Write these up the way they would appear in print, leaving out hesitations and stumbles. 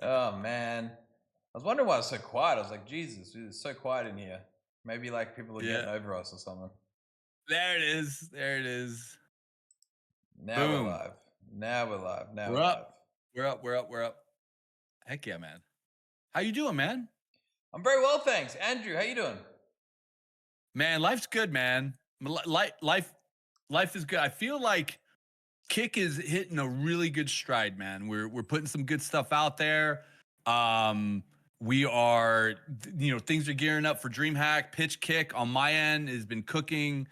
Oh man, I was wondering why it's so quiet. I was like, Jesus, dude, it's so quiet in here. Maybe like people are Yeah. getting over us or something. There it is. There it is. Now we're Boom. live. Now we're live. Now We're we're up. live. We're up. We're up. We're up. Heck yeah, man. How you doing, man? I'm very well, thanks. Andrew, how you doing? Man, life's good, man. Life is good. I feel like Kick is hitting a really good stride, man. We're putting some good stuff out there. Um, we are, things are gearing up for DreamHack. Pitch Kick on my end has been cooking.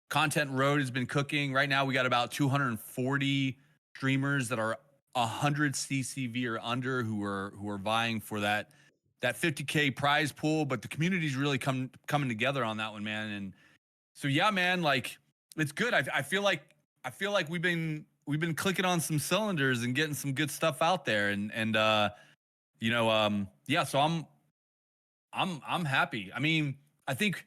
Content Road has been cooking. Right now, we got about 240 streamers that are 100 CCV or under who are vying for that 50K prize pool. But the community's really coming together on that one, man. And so yeah, man, like it's good. I feel like we've been clicking on some cylinders and getting some good stuff out there. Yeah. So I'm happy. I mean, I think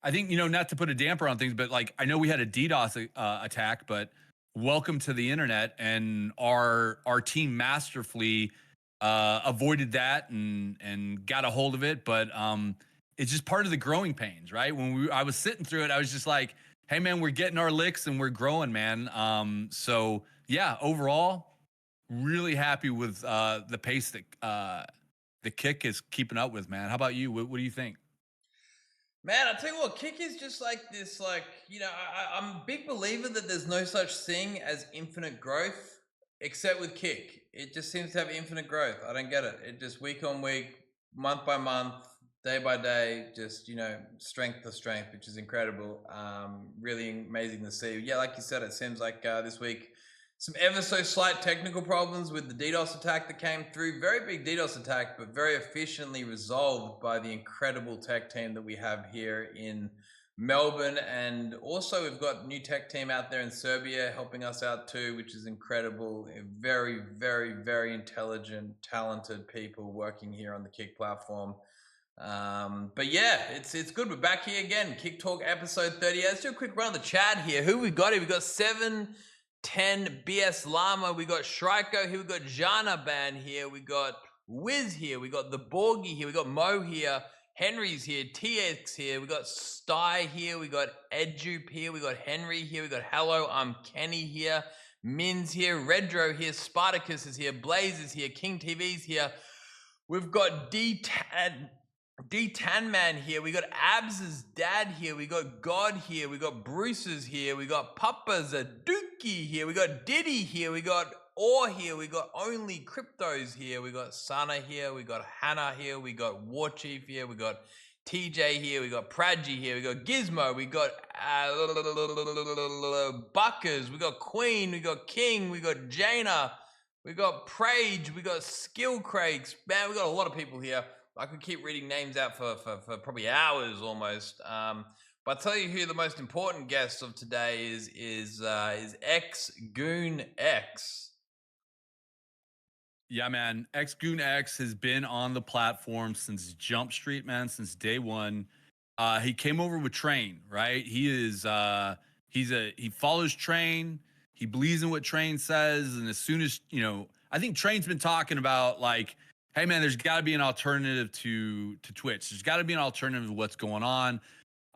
not to put a damper on things, but like I know we had a DDoS attack, but welcome to the internet, and our team masterfully avoided that and got a hold of it. But it's just part of the growing pains, right? I was sitting through it, I was just like, hey man, we're getting our licks and we're growing, man. So yeah, overall, really happy with the pace that the Kick is keeping up with, man. How about you? What do you think? Man, I tell you what, Kick is just like this, I'm a big believer that there's no such thing as infinite growth, except with Kick. It just seems to have infinite growth. I don't get it. It just week on week, month by month, day by day, just, strength to strength, which is incredible. Really amazing to see. Yeah, like you said, it seems like this week, some ever so slight technical problems with the DDoS attack that came through. Very big DDoS attack, but very efficiently resolved by the incredible tech team that we have here in Melbourne. And also we've got new tech team out there in Serbia helping us out too, which is incredible. Very, very, very intelligent, talented people working here on the Kick platform. But yeah, it's good. We're back here again. Kick Talk episode 30. Let's do a quick run of the chat here. Who we got here? We got 710 BS Llama. We got Shriko here. We got Jana Ban here. We got Wiz here. We got the Borgie here. We got Mo here. Henry's here. TX here. We got Sty here. We got Edup here. We got Henry here. We got Hello, I'm Kenny here. Min's here. Redro here. Spartacus is here. Blaze is here. King TV's here. We've got D-Tan here, we got Abs's dad here, we got God here, we got Bruce's here, we got Papa's a Dookie here, we got Diddy here, we got Or here, we got Only Cryptos here, we got Sana here, we got Hannah here, we got War Chief here, we got TJ here, we got Pradji here, we got Gizmo, we got Buckers, we got Queen, we got King, we got Jaina, we got Prage, we got Skill Craigs. Man, we got a lot of people here. I could keep reading names out for probably hours almost. But I'll tell you who the most important guest of today is xGewnx. Yeah, man. xGewnx has been on the platform since Jump Street, man, since day one. He came over with Train, right? He follows Train. He believes in what Train says, and as soon as I think Train's been talking about like, hey man, there's got to be an alternative to Twitch. There's got to be an alternative to what's going on.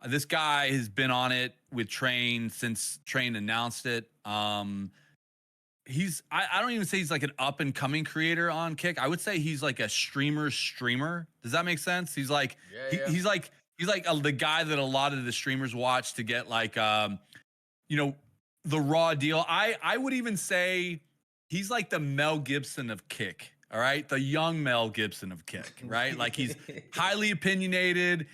This guy has been on it with Train since Train announced it. I don't even say he's like an up and coming creator on Kick. I would say he's like a streamer. Does that make sense? He's like he's like the guy that a lot of the streamers watch to get like the raw deal. I would even say he's like the Mel Gibson of Kick. All right, the young Mel Gibson of Kick, right? Like he's highly opinionated.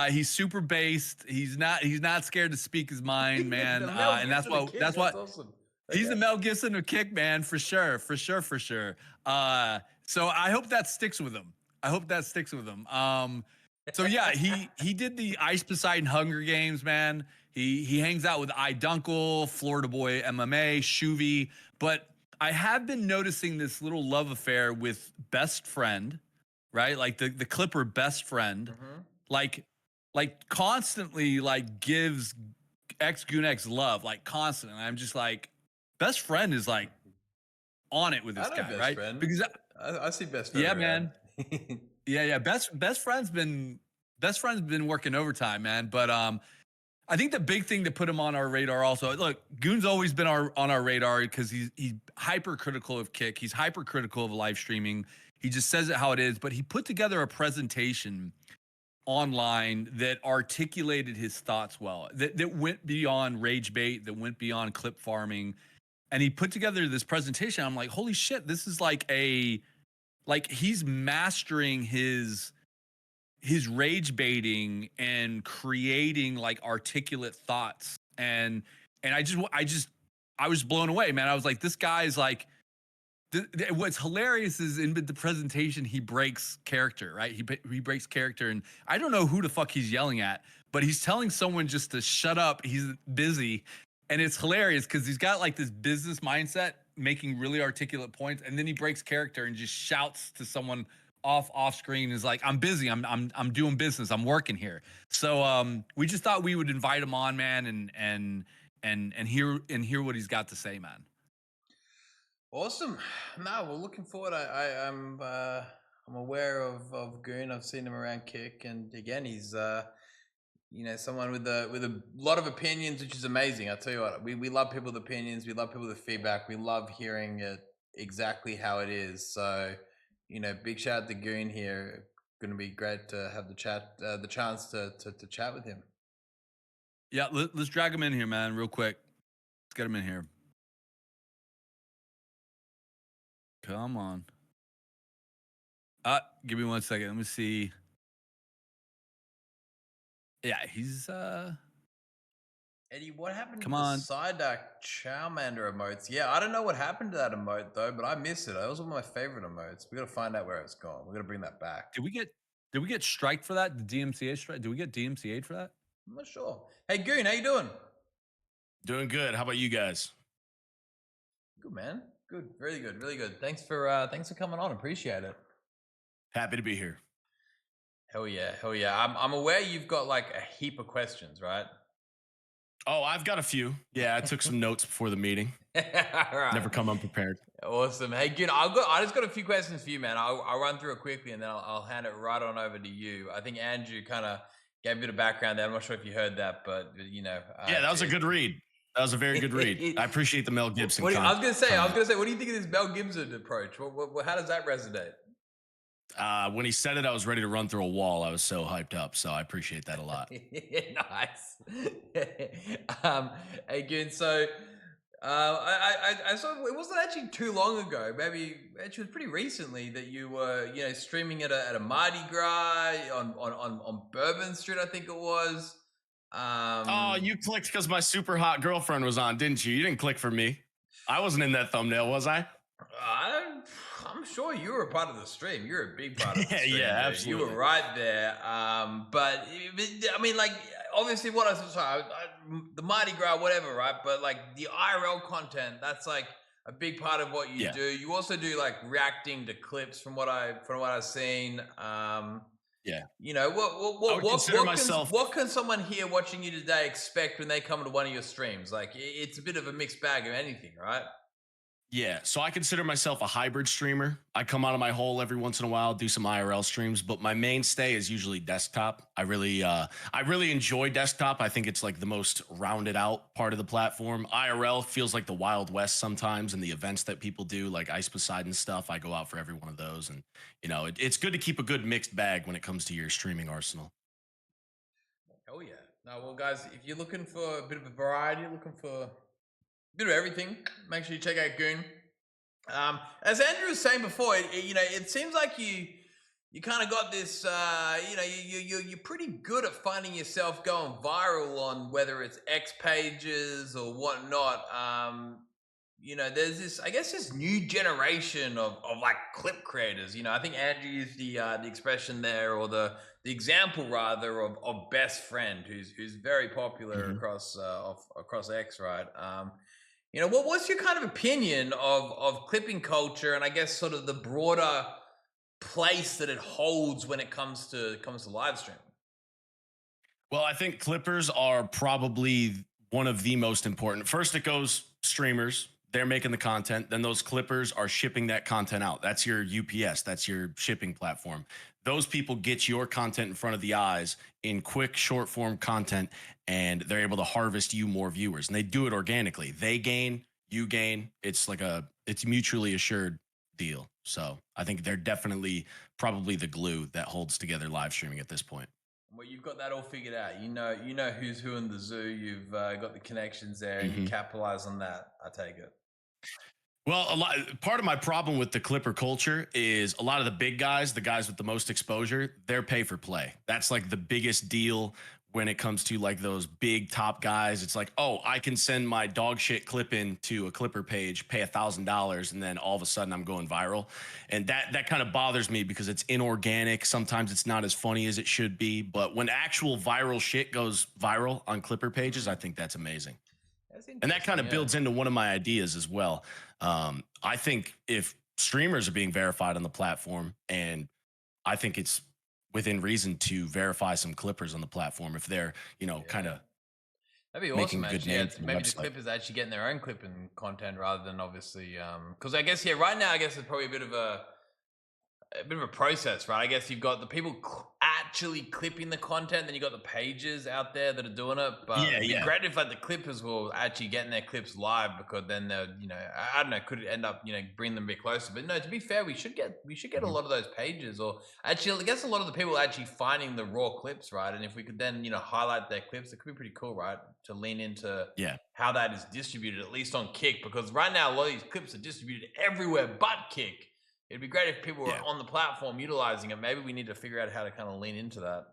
He's super based. He's not scared to speak his mind, man. And that's what awesome. He's the Mel Gibson of Kick, man, for sure. So I hope that sticks with him. So yeah, he did the Ice Poseidon Hunger Games, man. He hangs out with iDunkle, Florida Boy MMA, Shuvy, but I have been noticing this little love affair with Best Friend, right? Like the Clipper Best Friend, like constantly like gives xGewnx love, like constantly. I'm just like, Best Friend is like on it with this I know guy, best right? friend. Because I see best friend yeah, around. man. Yeah. Best friend's been working overtime, man. But I think the big thing to put him on our radar also, look, Goon's always been on our radar because he's hypercritical of Kick. He's hypercritical of live streaming. He just says it how it is. But he put together a presentation online that articulated his thoughts well, that went beyond rage bait, that went beyond clip farming. And he put together this presentation. I'm like, holy shit, this is like he's mastering his rage baiting and creating like articulate thoughts. And I was blown away, man. I was like, this guy's like, what's hilarious is in the presentation he breaks character, right? He breaks character, and I don't know who the fuck he's yelling at, but he's telling someone just to shut up. He's busy, and it's hilarious because he's got like this business mindset, making really articulate points, and then he breaks character and just shouts to someone off screen. Is like, I'm busy. I'm doing business. I'm working here. So we just thought we would invite him on, man, and hear what he's got to say, man. Awesome. No, we're looking forward. I'm aware of Goon. I've seen him around Kick, and again, he's someone with a lot of opinions, which is amazing. I tell you what, we love people with opinions. We love people with feedback. We love hearing it exactly how it is. So, big shout out to Goon here. Going to be great to have the chance to chat with him. Yeah, let's drag him in here, man, real quick. Let's get him in here. Come on. Give me 1 second. Let me see. Yeah, he's Eddie, what happened come to on. the Psyduck Charmander emotes? Yeah, I don't know what happened to that emote though, but I miss it. That was one of my favorite emotes. We gotta find out where it's gone. We gotta bring that back. Did we get striked for that? The DMCA strike? Did we get DMCA'd for that? I'm not sure. Hey Goon, how you doing? Doing good. How about you guys? Good, man. Good. Really good. Really good. Thanks for coming on. Appreciate it. Happy to be here. Hell yeah. Hell yeah. I'm aware you've got like a heap of questions, right? Oh, I've got a few. Yeah, I took some notes before the meeting. Right. Never come unprepared. Awesome. Hey, Goon, I just got a few questions for you, man. I'll run through it quickly and then I'll hand it right on over to you. I think Andrew kind of gave a bit of background there. I'm not sure if you heard that, but yeah, that was a good read. That was a very good read. I appreciate the Mel Gibson. I was gonna say, what do you think of this Mel Gibson approach? How does that resonate? When he said it, I was ready to run through a wall. I was so hyped up, so I appreciate that a lot. Nice. Hey, Goon, so I saw it wasn't actually too long ago. Maybe actually it was pretty recently that you were streaming at a Mardi Gras on Bourbon Street, I think it was. Oh, you clicked because my super hot girlfriend was on, didn't you? You didn't click for me. I wasn't in that thumbnail, was I? I'm sure you were a part of the stream. You're a big part of the stream. Yeah, absolutely. You were right there. But I mean, like, obviously, the Mardi Gras, whatever, right? But like the IRL content, that's like a big part of what you do. You also do like reacting to clips, from what I've seen. Yeah. What can someone here watching you today expect when they come to one of your streams? Like, it's a bit of a mixed bag of anything, right? Yeah, so I consider myself a hybrid streamer. I come out of my hole every once in a while, do some IRL streams, but my mainstay is usually desktop. I really enjoy desktop. I think it's like the most rounded out part of the platform. IRL feels like the Wild West sometimes, and the events that people do, like Ice Poseidon stuff, I go out for every one of those. And it's good to keep a good mixed bag when it comes to your streaming arsenal. Oh yeah. No, well, guys, if you're looking for a bit of a variety, looking for bit of everything, make sure you check out Goon. As Andrew was saying before, it seems like you kind of got this. You're pretty good at finding yourself going viral on whether it's X pages or whatnot. There's this new generation of like clip creators. I think Andrew used the expression there, or the example rather, of best friend, who's very popular across X, right? What's your kind of opinion of clipping culture, and I guess sort of the broader place that it holds when it comes to live streaming? Well, I think clippers are probably one of the most important. First, it goes streamers, they're making the content. Then those clippers are shipping that content out. That's your UPS. That's your shipping platform. Those people get your content in front of the eyes in quick, short form content, and they're able to harvest you more viewers. And they do it organically. They gain, you gain. It's it's mutually assured deal. So I think they're definitely probably the glue that holds together live streaming at this point. Well, you've got that all figured out. You know who's who in the zoo. You've got the connections there, and you capitalize on that. I take it. Well, part of my problem with the Clipper culture is a lot of the big guys, the guys with the most exposure, they're pay for play. That's like the biggest deal when it comes to like those big top guys. It's like, oh, I can send my dog shit clip in to a Clipper page, pay $1,000, and then all of a sudden I'm going viral. And that kind of bothers me because it's inorganic. Sometimes it's not as funny as it should be. But when actual viral shit goes viral on Clipper pages, I think that's amazing. And that kind of builds into one of my ideas as well. I think if streamers are being verified on the platform, and I think it's within reason to verify some clippers on the platform if they're, kind of that'd be awesome, actually. Yeah, maybe the clippers actually getting their own clipping content rather than obviously because I guess right now I guess it's probably a bit of a process, right? I guess you've got the people actually clipping the content, then you got the pages out there that are doing it. But it'd be great if like the clippers were actually getting their clips live, because then they're, I don't know, could it end up, bring them a bit closer. But no, to be fair, we should get a lot of those pages, or actually I guess a lot of the people actually finding the raw clips, right? And if we could then, highlight their clips, it could be pretty cool, right? To lean into how that is distributed, at least on Kick, because right now a lot of these clips are distributed everywhere but Kick. It'd be great if people were on the platform utilizing it. Maybe we need to figure out how to kind of lean into that.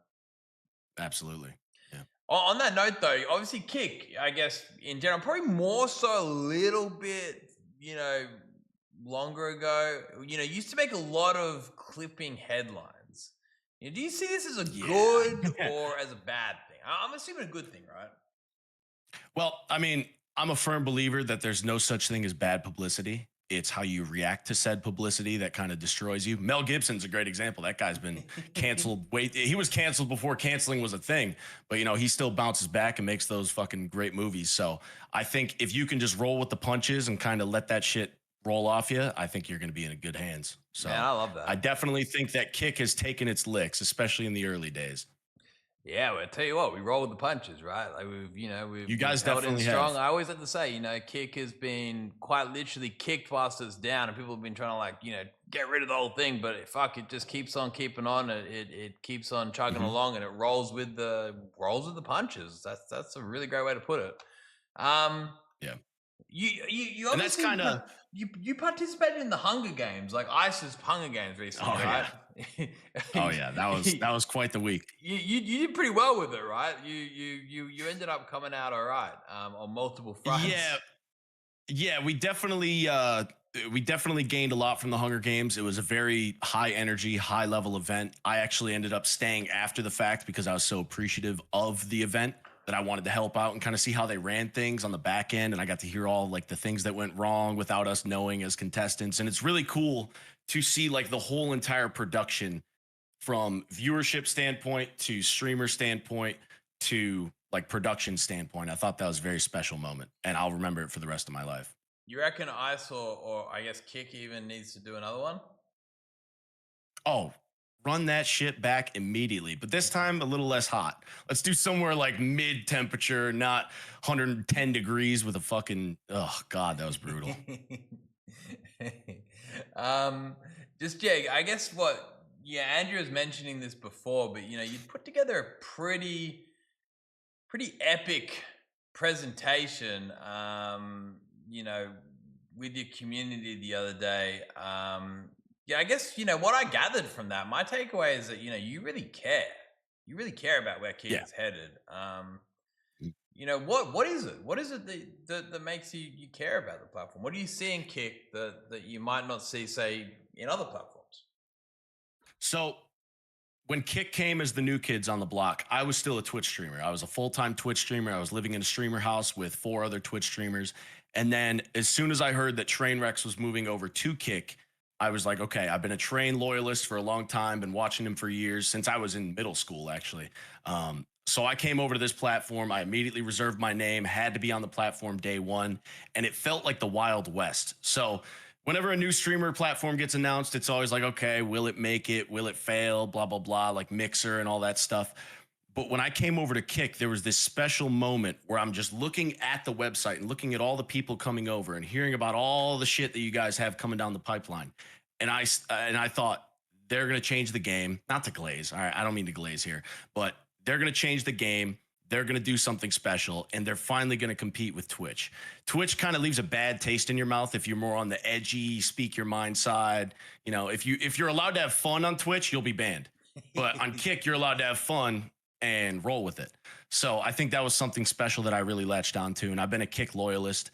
Absolutely. Yeah. On that note, though, obviously Kick, I guess, in general, probably more so a little bit, longer ago, used to make a lot of clipping headlines. Do you see this as a good or as a bad thing? I'm assuming a good thing, right? Well, I mean, I'm a firm believer that there's no such thing as bad publicity. It's how you react to said publicity that kind of destroys you. Mel Gibson's a great example. That guy's been canceled. He was canceled before canceling was a thing, but he still bounces back and makes those fucking great movies. So I think if you can just roll with the punches and kind of let that shit roll off you, I think you're going to be in good hands. So man, I love that. I definitely think that Kick has taken its licks, especially in the early days. Yeah, well, I tell you what, we roll with the punches, right? Like you guys definitely strong. have. I always like to say, Kick has been quite literally kicked whilst it's down, and people have been trying to get rid of the whole thing, but it just keeps on keeping on. It keeps on chugging along, and it rolls with the punches. That's a really great way to put it. Yeah. You obviously you participated in the Hunger Games, like ICE's Hunger Games recently, right? Oh yeah, that was quite the week. You did pretty well with it, right? You ended up coming out all right on multiple fronts. Yeah, we definitely gained a lot from the Hunger Games. It was a very high energy, high level event. I actually ended up staying after the fact because I was so appreciative of the event that I wanted to help out and kind of see how they ran things on the back end. And I got to hear all like the things that went wrong without us knowing as contestants. And it's really cool to see like the whole entire production from viewership standpoint to streamer standpoint to like production standpoint. I thought that was a very special moment, and I'll remember it for the rest of my life. You reckon ICE or I guess Kick even needs to do another one? Oh, run that shit back immediately, but this time a little less hot. Let's do somewhere like mid temperature, not 110 degrees with a fucking, oh God, that was brutal. I guess Andrew was mentioning this before, but you put together a pretty epic presentation, with your community the other day. I guess, what I gathered from that, my takeaway is that, you really care. You really care about where Kick is headed. What is it? What is it that makes you care about the platform? What do you see in Kick that you might not see, say, in other platforms? So when Kick came as the new kids on the block, I was still a Twitch streamer. I was a full-time Twitch streamer. I was living in a streamer house with 4 other Twitch streamers. And then as soon as I heard that Trainwreck was moving over to Kick, I was like, okay, I've been a Train loyalist for a long time, been watching him for years, since I was in middle school, actually. So I came over to this platform. I immediately reserved my name, had to be on the platform day one, and it felt like the Wild West. So whenever a new streamer platform gets announced, it's always like, okay, will it make it? Will it fail? Blah, blah, blah, like Mixer and all that stuff. But when I came over to Kick, there was this special moment where I'm just looking at the website and looking at all the people coming over and hearing about all the shit that you guys have coming down the pipeline. And I thought they're going to change the game, not to glaze. All right, I don't mean to glaze here, but they're going to change the game. They're going to do something special, and they're finally going to compete with Twitch. Twitch kind of leaves a bad taste in your mouth if you're more on the edgy, speak your mind side. You know, if you're allowed to have fun on Twitch, you'll be banned. But on Kick, you're allowed to have fun and roll with it. So I think that was something special that I really latched onto, and I've been a Kick loyalist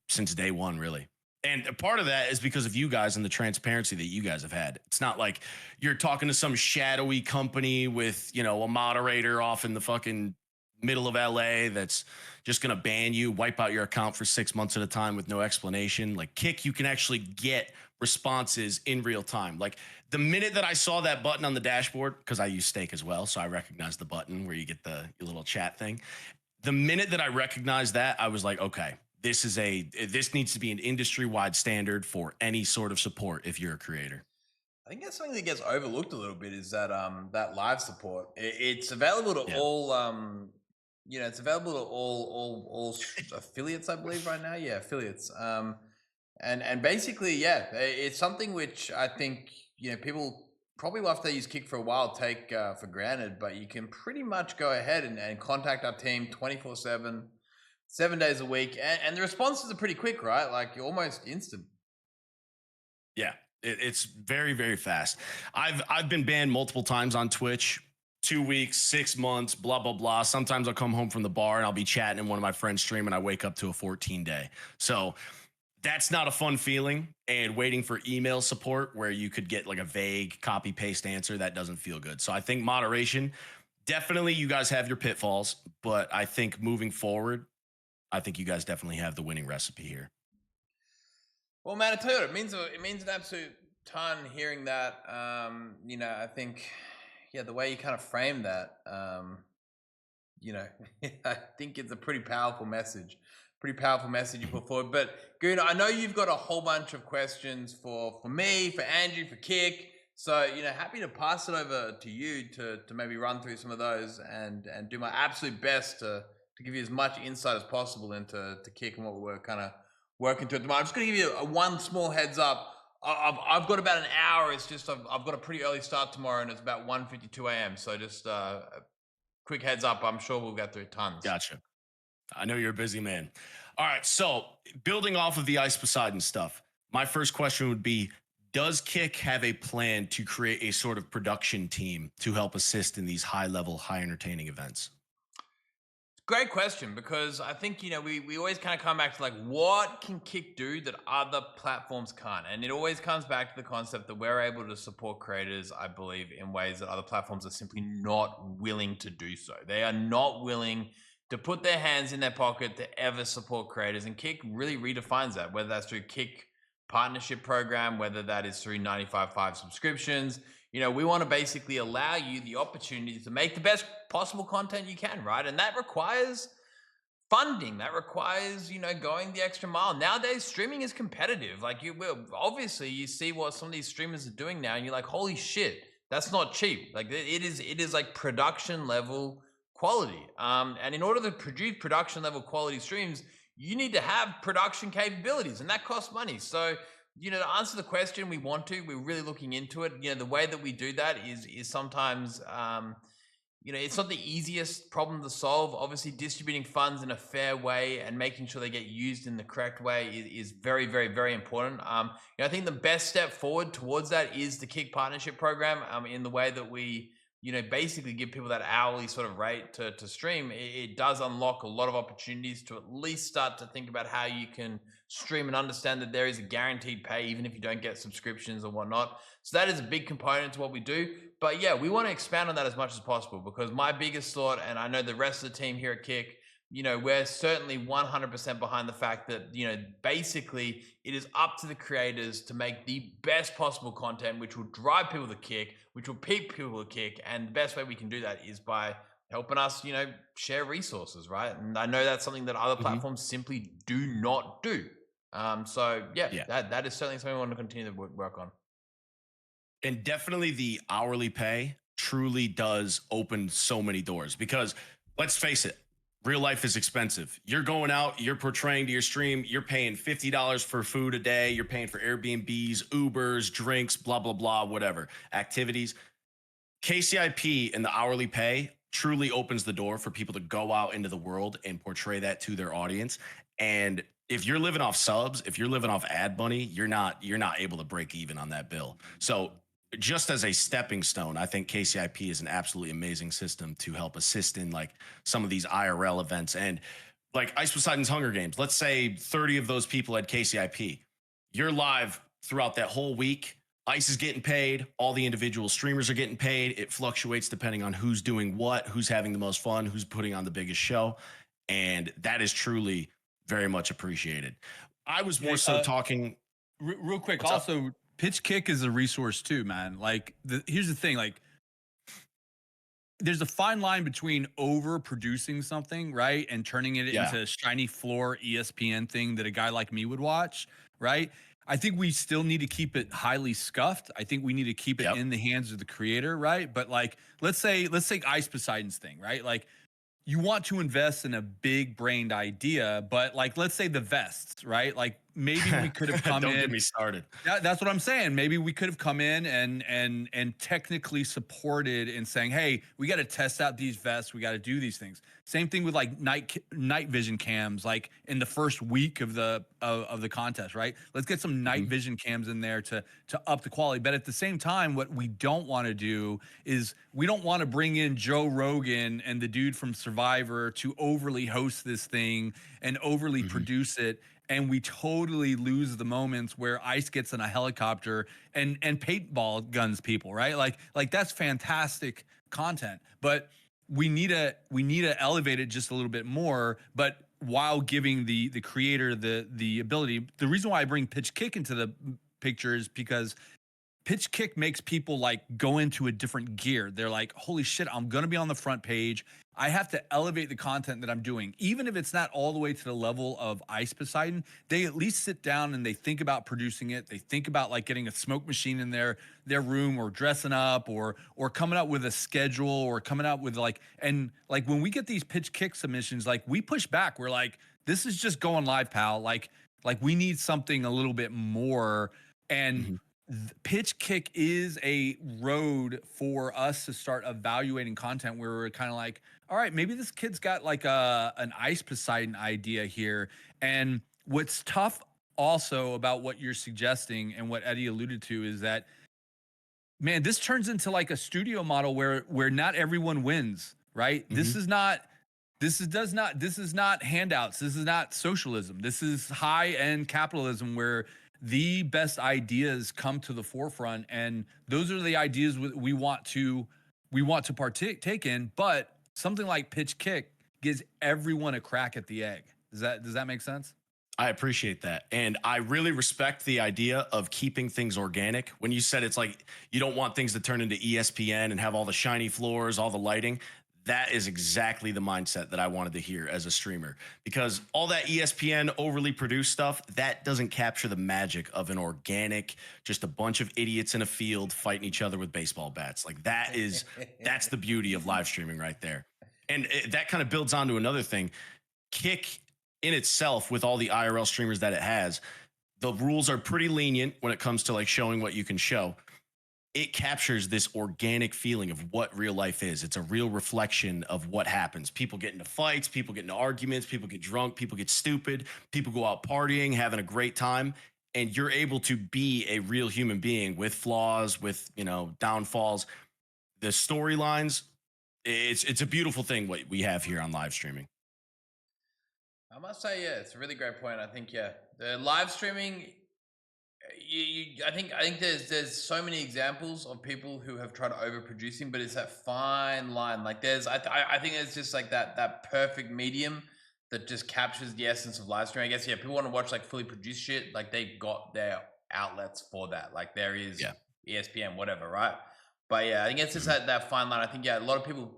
since day one, really. And a part of that is because of you guys and the transparency that you guys have had. It's not like you're talking to some shadowy company with, you know, a moderator off in the fucking middle of LA that's just going to ban you, wipe out your account for 6 months at a time with no explanation. Like Kick, you can actually get responses in real time. Like the minute that I saw that button on the dashboard, because I use Stake as well, so I recognize the button where you get the little chat thing. The minute that I recognized that, I was like, okay, this needs to be an industry-wide standard for any sort of support if you're a creator. I think that's something that gets overlooked a little bit is that that live support. It's available to all you know, it's available to all affiliates, I believe, right now. Yeah, affiliates. And basically, yeah, it's something which I think, you know, people probably will have to use Kick for a while, take for granted, but you can pretty much go ahead and contact our team 24/7. 7 days a week, and the responses are pretty quick, right? Like you're almost instant. Yeah, it's very, very fast. I've been banned multiple times on Twitch. 2 weeks, 6 months, blah, blah, blah. Sometimes I'll come home from the bar and I'll be chatting in one of my friends' stream and I wake up to a 14-day. So that's not a fun feeling. And waiting for email support where you could get like a vague copy paste answer, that doesn't feel good. So I think moderation, definitely you guys have your pitfalls, but I think moving forward, I think you guys definitely have the winning recipe here. Well, man, I tell you what, it means an absolute ton hearing that. You know, I think, yeah, the way you kind of frame that, you know, I think it's a pretty powerful message. Pretty powerful message you put forward. But Goon, I know you've got a whole bunch of questions for me, for Andrew, for Kick. So, you know, happy to pass it over to you to maybe run through some of those and do my absolute best to give you as much insight as possible into Kick and what we're kind of working to at the moment. I'm just going to give you one small heads up. I've got about an hour. It's just I've got a pretty early start tomorrow, and it's about 1:52 a.m. So just quick heads up. I'm sure we'll get through tons. Gotcha. I know you're a busy man. All right. So building off of the Ice Poseidon stuff, my first question would be, does Kick have a plan to create a sort of production team to help assist in these high-level, high-entertaining events? Great question, because I think, you know, we always kind of come back to like, what can Kick do that other platforms can't? And it always comes back to the concept that we're able to support creators, I believe, in ways that other platforms are simply not willing to do so. They are not willing to put their hands in their pocket to ever support creators. And Kick really redefines that, whether that's through Kick partnership program, whether that is through 95.5 subscriptions. You know, we want to basically allow you the opportunity to make the best possible content you can, right? And that requires funding. That requires, you know, going the extra mile. Nowadays, streaming is competitive. Like obviously you see what some of these streamers are doing now and you're like, holy shit, that's not cheap. Like it is like production level quality. And in order to produce production level quality streams, you need to have production capabilities, and that costs money. So, you know, to answer the question, we're really looking into it. You know, the way that we do that is sometimes, you know, it's not the easiest problem to solve. Obviously, distributing funds in a fair way and making sure they get used in the correct way is very, very, very important. You know, I think the best step forward towards that is the Kick partnership program. In the way that we, you know, basically give people that hourly sort of rate to stream. It does unlock a lot of opportunities to at least start to think about how you can stream and understand that there is a guaranteed pay, even if you don't get subscriptions or whatnot. So that is a big component to what we do. But yeah, we want to expand on that as much as possible, because my biggest thought, and I know the rest of the team here at Kick, you know, we're certainly 100% behind the fact that, you know, basically it is up to the creators to make the best possible content, which will drive people to Kick, which will pique people to Kick. And the best way we can do that is by helping us, you know, share resources, right? And I know that's something that other platforms simply do not do. So yeah, that is certainly something I want to continue to work on. And definitely the hourly pay truly does open so many doors, because let's face it, real life is expensive. You're going out, you're portraying to your stream, you're paying $50 for food a day, you're paying for Airbnbs, Ubers, drinks, blah, blah, blah, whatever, activities. KCIP and the hourly pay truly opens the door for people to go out into the world and portray that to their audience. And if you're living off subs, if you're living off ad money, you're not able to break even on that bill. So just as a stepping stone, I think KCIP is an absolutely amazing system to help assist in like some of these IRL events. And like Ice Poseidon's Hunger Games, let's say 30 of those people had KCIP. You're live throughout that whole week. Ice is getting paid. All the individual streamers are getting paid. It fluctuates depending on who's doing what, who's having the most fun, who's putting on the biggest show. And that is truly very much appreciated. I was more so talking real quick. Also, Pitch Kick is a resource too, man. Like here's the thing, like there's a fine line between overproducing something, right, and turning it into a shiny floor ESPN thing that a guy like me would watch, right? I think we still need to keep it highly scuffed. I think we need to keep it in the hands of the creator, right? But like, let's take Ice Poseidon's thing, right? Like, you want to invest in a big brained idea, but like, let's say the vests, right? Like maybe we could have come in. Don't get me started. That's what I'm saying. Maybe we could have come in and technically supported in saying, hey, we got to test out these vests. We got to do these things. Same thing with like night vision cams, like in the first week of the contest, right? Let's get some night vision cams in there to up the quality. But at the same time, what we don't want to do is we don't want to bring in Joe Rogan and the dude from Survivor to overly host this thing and overly produce it. And we totally lose the moments where Ice gets in a helicopter and paintball guns people, right? Like that's fantastic content, but we need to elevate it just a little bit more, but while giving the creator the ability. The reason why I bring Pitch Kick into the picture is because Pitch Kick makes people like go into a different gear. They're like, holy shit, I'm going to be on the front page. I have to elevate the content that I'm doing. Even if it's not all the way to the level of Ice Poseidon, they at least sit down and they think about producing it. They think about like getting a smoke machine in their room, or dressing up, or coming out with a schedule, or coming out with like, and like when we get these Pitch Kick submissions, like we push back. We're like, this is just going live, pal. Like we need something a little bit more. And Pitch Kick is a road for us to start evaluating content where we're kind of like, all right, maybe this kid's got like an Ice Poseidon idea here. And what's tough also about what you're suggesting and what Eddie alluded to is that, man, this turns into like a studio model where not everyone wins, right? This is not handouts. This is not socialism. This is high-end capitalism where the best ideas come to the forefront, and those are the ideas we want to partake in. But something like Pitch Kick gives everyone a crack at the egg. Does that make sense? I appreciate that. And I really respect the idea of keeping things organic. When you said it's like you don't want things to turn into ESPN and have all the shiny floors, all the lighting, that is exactly the mindset that I wanted to hear as a streamer, because all that ESPN overly produced stuff, that doesn't capture the magic of an organic, just a bunch of idiots in a field fighting each other with baseball bats. Like that's the beauty of live streaming right there. And that kind of builds on to another thing. Kick in itself, with all the IRL streamers that it has, the rules are pretty lenient when it comes to like showing what you can show. It captures this organic feeling of what real life is. It's a real reflection of what happens. People get into fights, people get into arguments, people get drunk, people get stupid, people go out partying, having a great time. And you're able to be a real human being with flaws, with, downfalls. The storylines, it's a beautiful thing what we have here on live streaming. I must say, yeah, it's a really great point. I think, the live streaming, I think there's so many examples of people who have tried overproducing, but it's that fine line. Like I think it's just like that perfect medium that just captures the essence of live streaming. I guess, people want to watch like fully produced shit. Like they got their outlets for that. Like there is ESPN, whatever, right? But yeah, I think it's just that fine line. I think, a lot of people,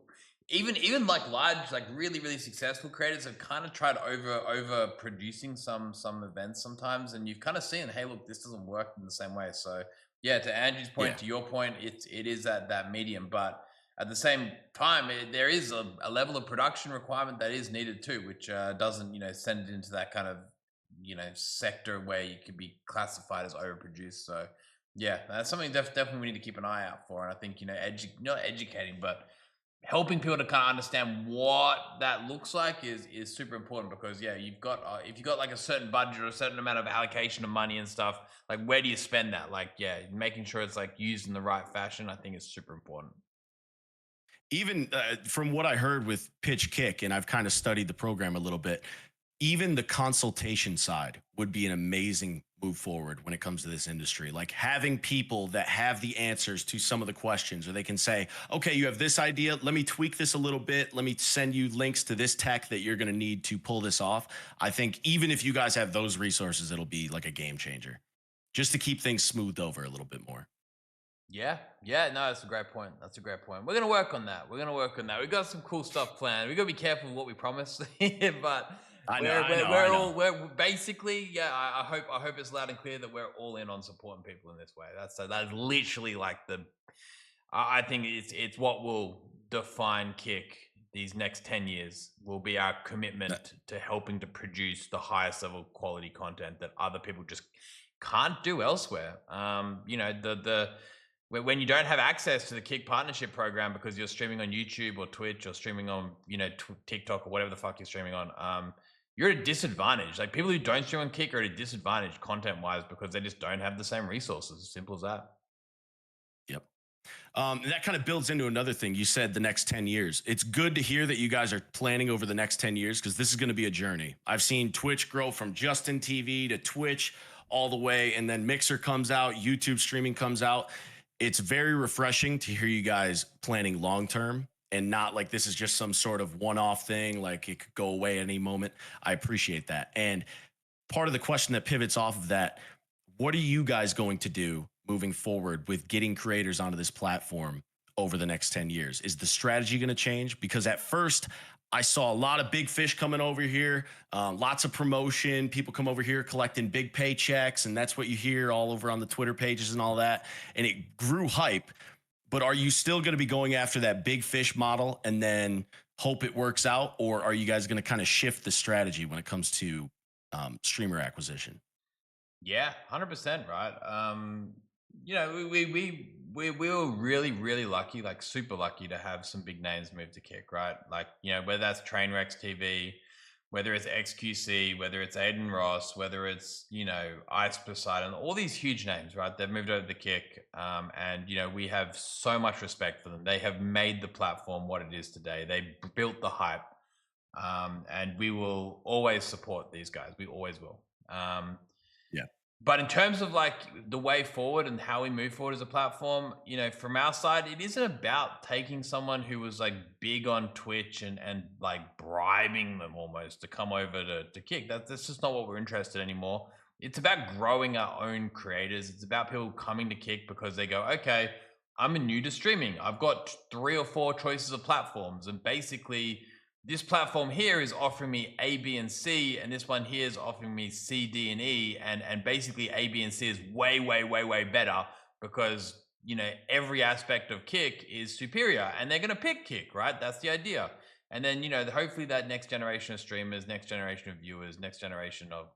even like large, like really successful creators have kind of tried over producing some events sometimes, and you've kind of seen, hey, look, this doesn't work in the same way. So yeah, to Andrew's point, Yeah. to your point, it is that medium, but at the same time, there is a level of production requirement that is needed too, which doesn't send it into that kind of sector where you could be classified as overproduced. So yeah, that's something definitely we need to keep an eye out for, and I think not educating, but helping people to kind of understand what that looks like is super important, because yeah, you've got if you've got like a certain budget or a certain amount of allocation of money and stuff, like where do you spend that? Like yeah, making sure it's like used in the right fashion, I think is super important. Even from what I heard with Pitch Kick, and I've kind of studied the program a little bit, even the consultation side would be an amazing move forward when it comes to this industry. Like having people that have the answers to some of the questions, or they can say, okay, you have this idea. Let me tweak this a little bit. Let me send you links to this tech that you're going to need to pull this off. I think even if you guys have those resources, it'll be like a game changer just to keep things smoothed over a little bit more. Yeah, no, that's a great point. That's a great point. We're gonna work on that. We've got some cool stuff planned. We gotta be careful with what we promise, but I know. we're basically, yeah. I hope it's loud and clear that we're all in on supporting people in this way. That is literally like I think it's what will define Kick these next 10 years. Will be our commitment to helping to produce the highest level quality content that other people just can't do elsewhere. When you don't have access to the Kick partnership program because you're streaming on YouTube or Twitch or streaming on TikTok or whatever the fuck you're streaming on, you're at a disadvantage. Like people who don't stream on Kick are at a disadvantage content wise because they just don't have the same resources. As simple as that. Yep. That kind of builds into another thing. You said the next 10 years. It's good to hear that you guys are planning over the next 10 years because this is going to be a journey. I've seen Twitch grow from Justin TV to Twitch all the way, and then Mixer comes out, YouTube streaming comes out. It's very refreshing to hear you guys planning long term and not like this is just some sort of one-off thing, like it could go away at any moment. I appreciate that. And part of the question that pivots off of that, what are you guys going to do moving forward with getting creators onto this platform over the next 10 years? Is the strategy going to change? Because at first, I saw a lot of big fish coming over here, lots of promotion. People come over here collecting big paychecks, and that's what you hear all over on the Twitter pages and all that. And it grew hype. But are you still going to be going after that big fish model and then hope it works out? Or are you guys going to kind of shift the strategy when it comes to streamer acquisition? Yeah, 100%, right? We were really lucky, like super lucky to have some big names move to Kick, right? Like, whether that's Trainwreck's TV, whether it's XQC, whether it's AdinRoss, whether it's, Ice Poseidon, all these huge names, right? They've moved over to Kick. And, we have so much respect for them. They have made the platform what it is today. They built the hype. And we will always support these guys. We always will. Yeah. But in terms of like the way forward and how we move forward as a platform, from our side, it isn't about taking someone who was like big on Twitch and like bribing them almost to come over to Kick. That's just not what we're interested in anymore. It's about growing our own creators. It's about people coming to Kick because they go, okay, I'm new to streaming. I've got 3 or 4 choices of platforms, and basically this platform here is offering me A, B, and C, and this one here is offering me C, D, and E, and basically A, B, and C is way better because every aspect of Kick is superior, and they're gonna pick Kick, right? That's the idea. And then hopefully that next generation of streamers, next generation of viewers, next generation of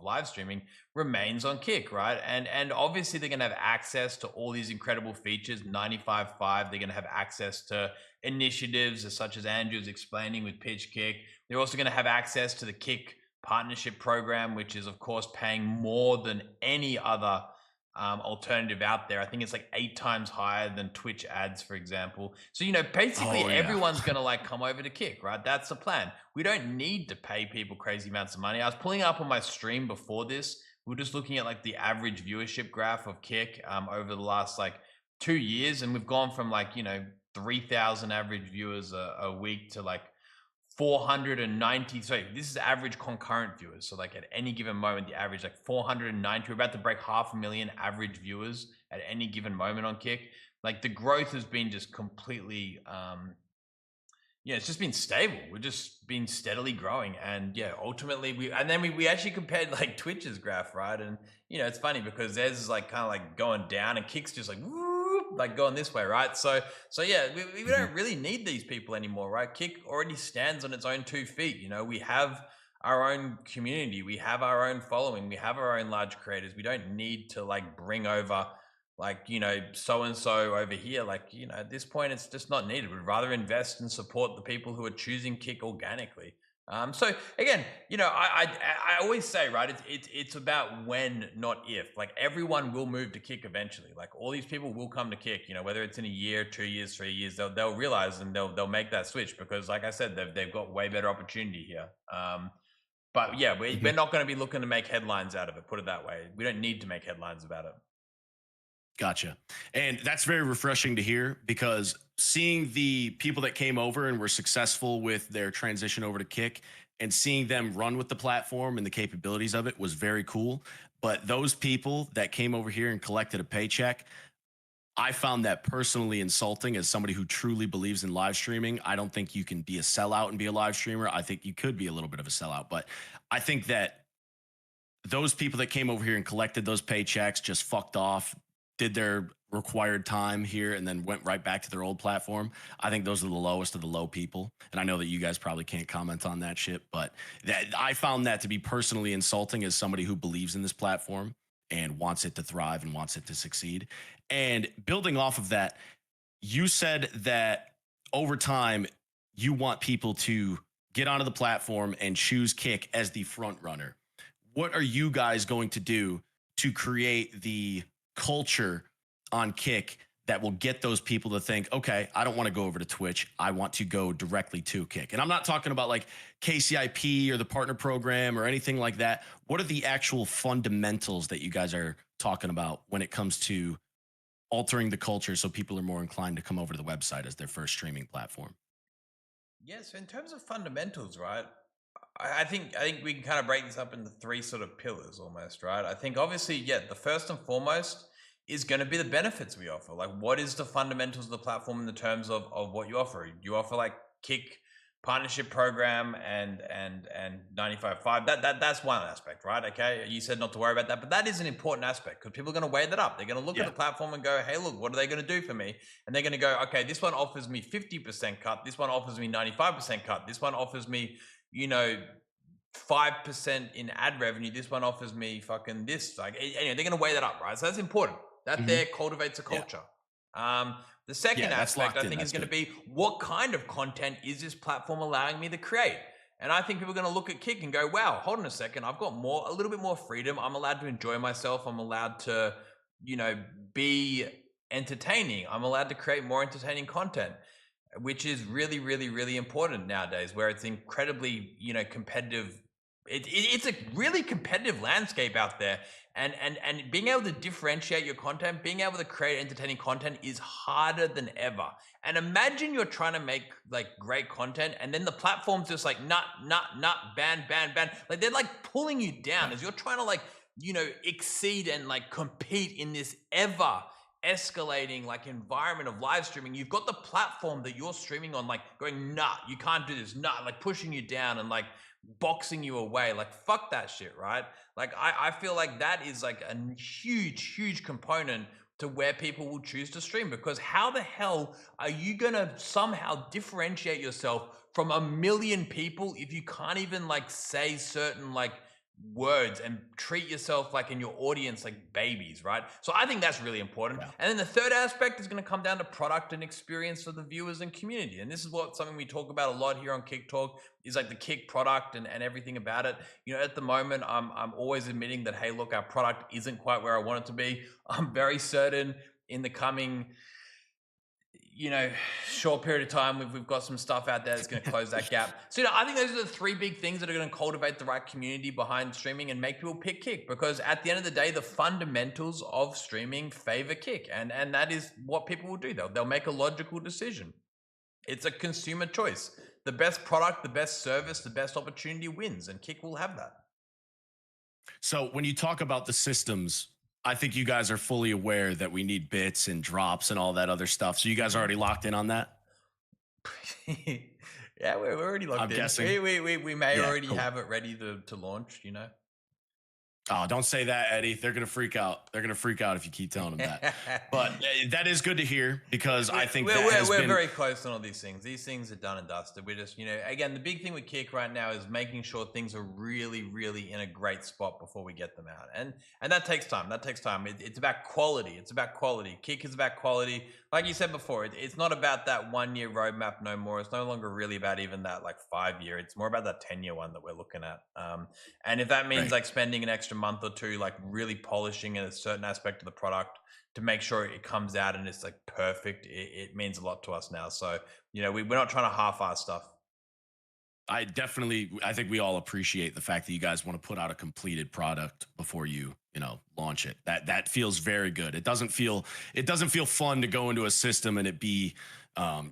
live streaming remains on Kick, right? And obviously they're gonna have access to all these incredible features, 95.5. They're gonna have access to initiatives such as Andrew's explaining with Pitch Kick. They're also going to have access to the Kick partnership program, which is of course paying more than any other alternative out there. I think it's like 8 times higher than Twitch ads, for example. So basically everyone's going to like come over to Kick, right? That's the plan. We don't need to pay people crazy amounts of money. I was pulling up on my stream before this. We were just looking at like the average viewership graph of Kick over the last like 2 years, and we've gone from like 3,000 average viewers a week to like 490. Sorry, this is average concurrent viewers. So like at any given moment, the average like 490. We're about to break 500,000 average viewers at any given moment on Kick. Like the growth has been just completely Yeah, it's just been stable. We've just been steadily growing, and yeah, ultimately we actually compared like Twitch's graph, right? And you know, it's funny because theirs is like kind of like going down, and Kick's just like whoop, like going this way, right? So yeah, we don't really need these people anymore, right? Kick already stands on its own 2 feet. You know, we have our own community, we have our own following, we have our own large creators. We don't need to like bring over like, you know, so and so over here. Like, you know, at this point it's just not needed. We'd rather invest and support the people who are choosing Kick organically. So again, you know, I always say, right, it's about when, not if. Like, everyone will move to Kick eventually. Like, all these people will come to Kick, you know, whether it's in a year, 2 years, 3 years, they'll realize, and they'll make that switch, because like I said, they've got way better opportunity here. But yeah, we're not going to be looking to make headlines out of it, put it that way. We don't need to make headlines about it. Gotcha. And that's very refreshing to hear, because seeing the people that came over and were successful with their transition over to Kick and seeing them run with the platform and the capabilities of it was very cool. But those people that came over here and collected a paycheck, I found that personally insulting as somebody who truly believes in live streaming. I don't think you can be a sellout and be a live streamer. I think you could be a little bit of a sellout, but I think that those people that came over here and collected those paychecks just fucked off, did their required time here, and then went right back to their old platform. I think those are the lowest of the low people. And I know that you guys probably can't comment on that shit, but that I found that to be personally insulting as somebody who believes in this platform and wants it to thrive and wants it to succeed. And building off of that, you said that over time, you want people to get onto the platform and choose Kick as the front runner. What are you guys going to do to create the culture on Kick that will get those people to think, okay, I don't want to go over to Twitch. I want to go directly to Kick. And I'm not talking about like KCIP or the partner program or anything like that. What are the actual fundamentals that you guys are talking about when it comes to altering the culture so people are more inclined to come over to the website as their first streaming platform? Yeah, so in terms of fundamentals, right? I think we can kind of break this up into 3 sort of pillars almost, right? I think obviously, yeah, the first and foremost is going to be the benefits we offer. Like, what is the fundamentals of the platform in the terms of what you offer? You offer like Kick partnership program and 95.5. That's one aspect, right? Okay, you said not to worry about that, but that is an important aspect, because people are going to weigh that up. They're going to look at the platform and go, hey, look, what are they going to do for me? And they're going to go, okay, this one offers me 50% cut. This one offers me 95% cut. This one offers me, you know, 5% in ad revenue. This one offers me fucking this. Like, anyway, they're going to weigh that up, right? So that's important. That there cultivates a culture. The second aspect, I think, is going to be, what kind of content is this platform allowing me to create? And I think people are going to look at Kick and go, wow, hold on a second. I've got a little bit more freedom. I'm allowed to enjoy myself. I'm allowed to, you know, be entertaining. I'm allowed to create more entertaining content, which is really, really, really important nowadays, where it's incredibly, you know, competitive. It's a really competitive landscape out there, and being able to differentiate your content, being able to create entertaining content is harder than ever. And imagine you're trying to make like great content, and then the platform's just like, ban. Like, they're like pulling you down as you're trying to, like, you know, exceed and like compete in this ever escalating like environment of live streaming. You've got the platform that you're streaming on like going, nah, you can't do this, nah, like pushing you down and like boxing you away. Like, fuck that shit, right? Like, I feel like that is like a huge component to where people will choose to stream, because how the hell are you gonna somehow differentiate yourself from a million people if you can't even like say certain like words and treat yourself like in your audience like babies, right? So I think that's really important. And then the third aspect is going to come down to product and experience for the viewers and community. And this is something we talk about a lot here on Kick Talk, is like the Kick product and everything about it. You know, at the moment, I'm always admitting that, hey, look, our product isn't quite where I want it to be. I'm very certain in the coming, you know, short period of time, we've got some stuff out there that's going to close that gap. So, you know, I think those are the 3 big things that are going to cultivate the right community behind streaming and make people pick Kick, because at the end of the day, the fundamentals of streaming favor Kick, and that is what people will do. They'll make a logical decision. It's a consumer choice. The best product, the best service, the best opportunity wins, and Kick will have that. So when you talk about the systems, I think you guys are fully aware that we need bits and drops and all that other stuff. So you guys are already locked in on that? Yeah, we're already locked I'm in. guessing. We may Yeah, already cool. have it ready to launch, you know. Oh, don't say that, Eddie. They're gonna freak out. They're gonna freak out if you keep telling them that. But that is good to hear because I think we're very close on all these things. These things are done and dusted. We're just, you know, again, the big thing with Kick right now is making sure things are really, really in a great spot before we get them out, and that takes time. That takes time. It's about quality. It's about quality. Kick is about quality. Like you said before, it's not about that 1 year roadmap no more. It's no longer really about even that like 5 year. It's more about that 10-year one that we're looking at. And if that means like spending an extra month or two, like really polishing a certain aspect of the product to make sure it comes out and it's like perfect, it means a lot to us now. So, you know, we're not trying to half-ass stuff. I think we all appreciate the fact that you guys want to put out a completed product before you launch it. That feels very good. It doesn't feel fun to go into a system and it be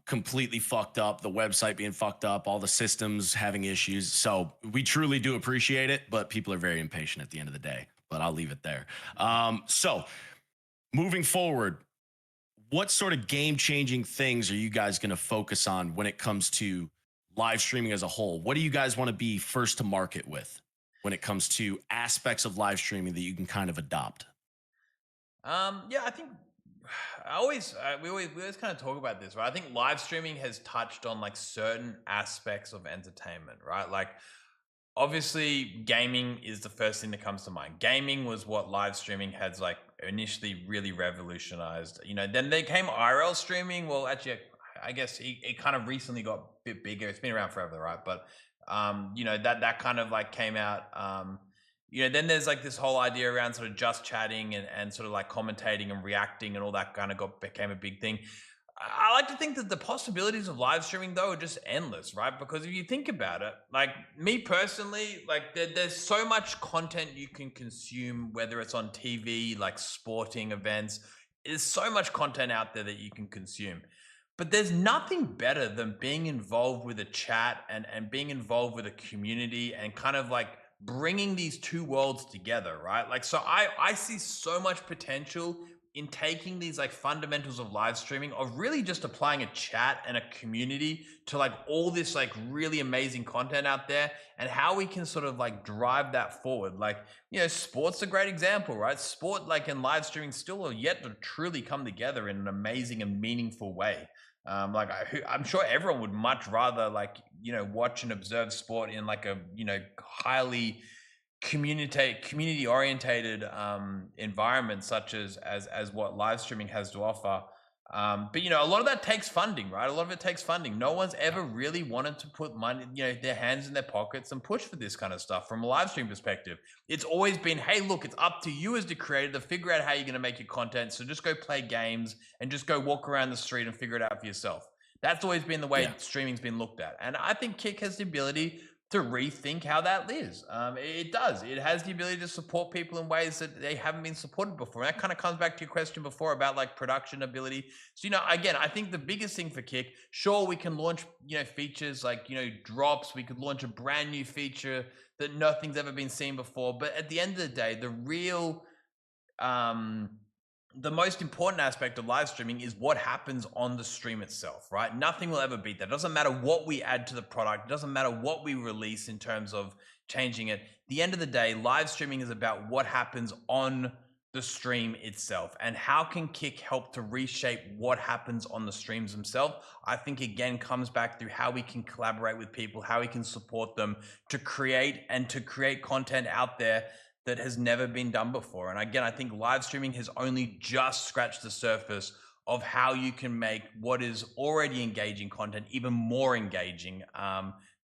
completely fucked up, the website being fucked up, all the systems having issues. So we truly do appreciate it, but people are very impatient at the end of the day. But I'll leave it there. So moving forward, what sort of game-changing things are you guys going to focus on when it comes to live streaming as a whole? What do you guys want to be first to market with when it comes to aspects of live streaming that you can kind of adopt? Yeah, I think we always kind of talk about this, right? I think live streaming has touched on like certain aspects of entertainment, right? Like obviously gaming is the first thing that comes to mind. Gaming was what live streaming has like initially really revolutionized. You know, then they came IRL streaming. Well, actually, I guess it kind of recently got a bit bigger. It's been around forever, right? But you know, that kind of like came out. You know, then there's like this whole idea around sort of just chatting and sort of like commentating and reacting and all that kind of became a big thing. I like to think that the possibilities of live streaming though are just endless, right? Because if you think about it, like me personally, like there's so much content you can consume, whether it's on TV, like sporting events. There's so much content out there that you can consume. But there's nothing better than being involved with a chat and being involved with a community and kind of like bringing these two worlds together, right? Like, so I see so much potential in taking these like fundamentals of live streaming, of really just applying a chat and a community to like all this like really amazing content out there, and how we can sort of like drive that forward. Like, you know, sport's a great example, right? Sport like and live streaming still are yet to truly come together in an amazing and meaningful way. Like I'm sure everyone would much rather like, you know, watch and observe sport in like a, you know, highly community orientated environment such as what live streaming has to offer. But you know, a lot of that takes funding, right? A lot of it takes funding. No one's ever really wanted to put money, you know, their hands in their pockets and push for this kind of stuff from a live stream perspective. It's always been, hey, look, it's up to you as the creator to figure out how you're going to make your content. So just go play games and just go walk around the street and figure it out for yourself. That's always been the way streaming's been looked at. And I think Kick has the ability to rethink how that is. It does. It has the ability to support people in ways that they haven't been supported before. And that kind of comes back to your question before about like production ability. So, you know, again, I think the biggest thing for Kick, sure, we can launch, you know, features like, you know, drops. We could launch a brand new feature that nothing's ever been seen before. But at the end of the day, the most important aspect of live streaming is what happens on the stream itself, right? Nothing will ever beat that. It doesn't matter what we add to the product. It doesn't matter what we release in terms of changing it. At the end of the day, live streaming is about what happens on the stream itself. And how can Kick help to reshape what happens on the streams themselves? I think again comes back through how we can collaborate with people, how we can support them to create content out there that has never been done before. And again, I think live streaming has only just scratched the surface of how you can make what is already engaging content even more engaging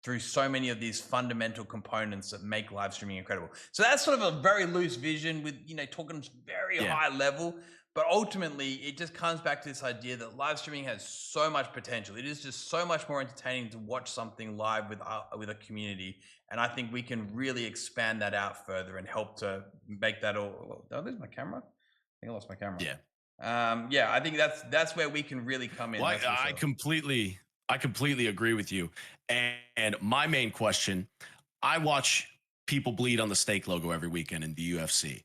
through so many of these fundamental components that make live streaming incredible. So that's sort of a very loose vision with, you know, talking very high level. But ultimately, it just comes back to this idea that live streaming has so much potential. It is just so much more entertaining to watch something live with a community. And I think we can really expand that out further and help to make that all. Did I lose my camera? I think I lost my camera. Yeah, I think that's where we can really come in. Well, I completely agree with you. And my main question, I watch people bleed on the stake logo every weekend in the UFC.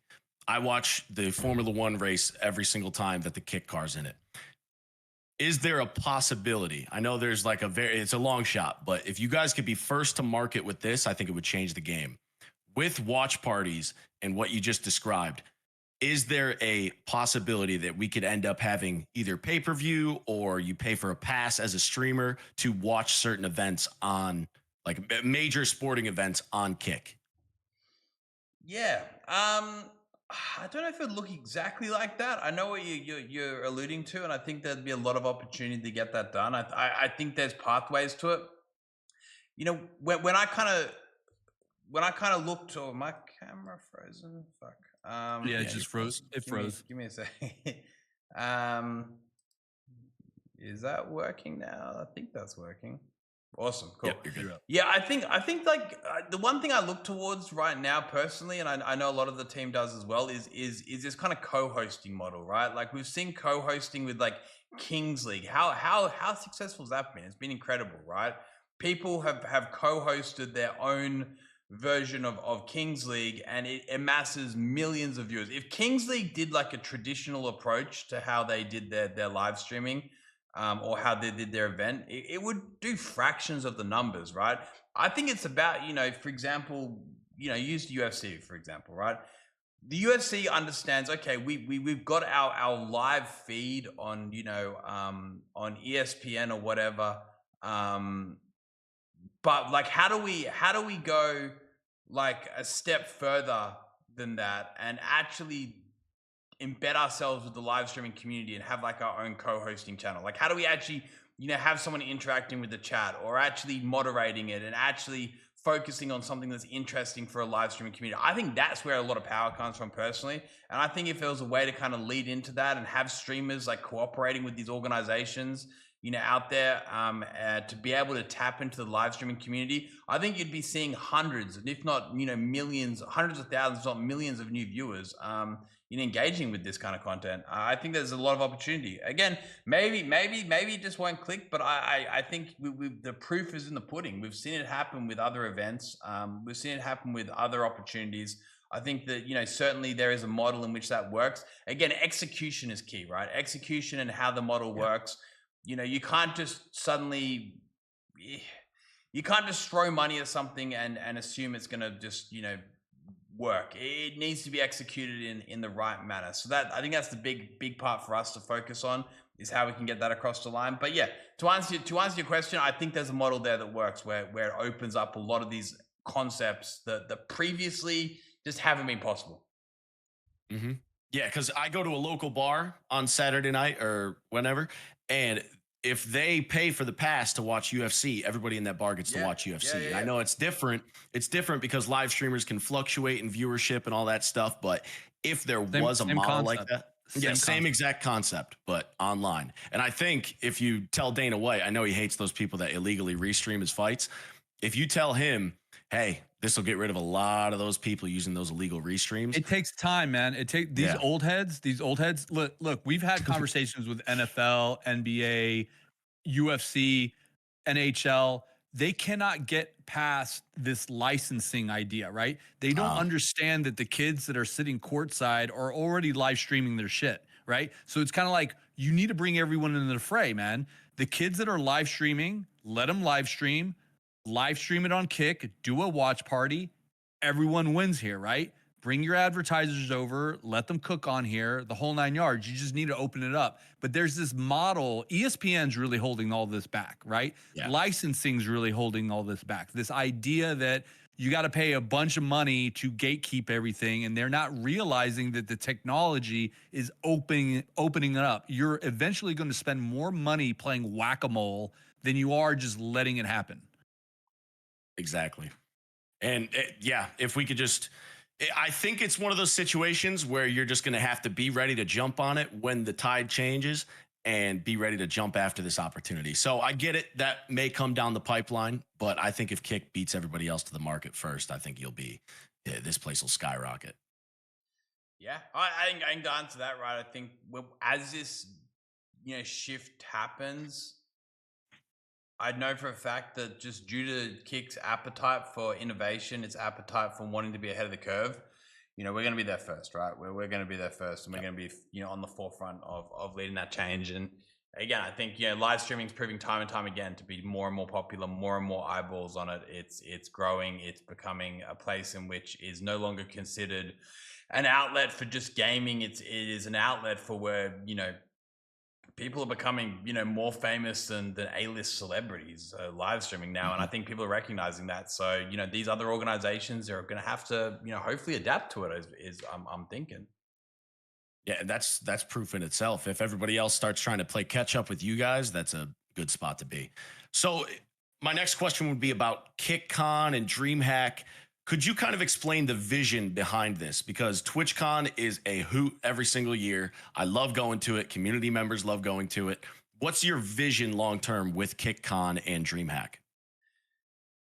I watch the Formula One race every single time that the Kick car's in it. Is there a possibility? I know there's like it's a long shot, but if you guys could be first to market with this, I think it would change the game. With watch parties and what you just described, is there a possibility that we could end up having either pay-per-view or you pay for a pass as a streamer to watch certain events on like major sporting events on Kick? Yeah. I don't know if it would look exactly like that. I know what you're alluding to, and I think there'd be a lot of opportunity to get that done. I think there's pathways to it. You know, when I kind of looked, oh, my camera frozen. Fuck. Yeah, it just froze. It froze. Give me a second. Is that working now? I think that's working. Awesome, cool. Yep, you're good. Yeah, I think like the one thing I look towards right now personally, and I know a lot of the team does as well, is this kind of co-hosting model, right? Like we've seen co-hosting with like Kings League. How successful has that been? It's been incredible, right? People have co-hosted their own version of Kings League, and it amasses millions of viewers. If Kings League did like a traditional approach to how they did their live streaming, or how they did their event, it would do fractions of the numbers, right? I think it's about, you know, for example, you know, use the UFC, for example, right? The UFC understands, okay, we've got our live feed on, you know, on ESPN or whatever. But like, how do we go like a step further than that and actually embed ourselves with the live streaming community and have like our own co-hosting channel? Like, how do we actually, you know, have someone interacting with the chat or actually moderating it and actually focusing on something that's interesting for a live streaming community? I think that's where a lot of power comes from personally. And I think if there was a way to kind of lead into that and have streamers like cooperating with these organizations, you know, out there, to be able to tap into the live streaming community, I think you'd be seeing hundreds, if not, you know, millions, hundreds of thousands, if not millions of new viewers, in engaging with this kind of content. I think there's a lot of opportunity. Again, maybe it just won't click, but I think the proof is in the pudding. We've seen it happen with other events. We've seen it happen with other opportunities. I think that, you know, certainly there is a model in which that works. Again, execution is key, right? Execution and how the model works. You know, you can't just suddenly, you can't just throw money at something and assume it's going to just, you know, work. It needs to be executed in the right manner. So that, I think that's the big part for us to focus on, is how we can get that across the line. But yeah, to answer your question, I think there's a model there that works where it opens up a lot of these concepts that previously just haven't been possible. Mm-hmm. Yeah, because I go to a local bar on Saturday night or whenever, and if they pay for the pass to watch UFC, everybody in that bar gets to watch UFC. And I know it's different. It's different because live streamers can fluctuate in viewership and all that stuff. But if there was a model like that, same exact concept, but online. And I think if you tell Dana White, I know he hates those people that illegally restream his fights. If you tell him, hey, this will get rid of a lot of those people using those illegal restreams. It takes time, man. It takes these old heads. Look, we've had conversations with NFL, NBA, UFC, NHL. They cannot get past this licensing idea, right? They don't understand that the kids that are sitting courtside are already live streaming their shit, right? So it's kind of like, you need to bring everyone into the fray, man. The kids that are live streaming, let them live stream it on Kick, do a watch party. Everyone wins here, right? Bring your advertisers over, let them cook on here, the whole 9 yards. You just need to open it up. But there's this model, ESPN's really holding all this back, right? Yeah. Licensing's really holding all this back. This idea that you got to pay a bunch of money to gatekeep everything, and they're not realizing that the technology is opening it up. You're eventually going to spend more money playing whack-a-mole than you are just letting it happen. Exactly. And if we could just, I think it's one of those situations where you're just going to have to be ready to jump on it when the tide changes and be ready to jump after this opportunity. So I get it. That may come down the pipeline, but I think if Kick beats everybody else to the market first, I think this place will skyrocket. Yeah, I can go into that, right? I think as this, you know, shift happens, I know for a fact that just due to Kick's appetite for innovation, its appetite for wanting to be ahead of the curve, you know, we're going to be there first, right? We're going to be there first, and we're going to be, you know, on the forefront of leading that change. And again, I think, you know, live streaming is proving time and time again to be more and more popular, more and more eyeballs on it. It's growing. It's becoming a place in which is no longer considered an outlet for just gaming. It is an outlet for where, you know, people are becoming, you know, more famous than A-list celebrities live streaming now. And I think people are recognizing that. So, you know, these other organizations are going to have to, you know, hopefully adapt to it I'm thinking. Yeah, that's proof in itself. If everybody else starts trying to play catch up with you guys, that's a good spot to be. So my next question would be about KickCon and DreamHack. Could you kind of explain the vision behind this? Because TwitchCon is a hoot every single year. I love going to it. Community members love going to it. What's your vision long term with KickCon and DreamHack?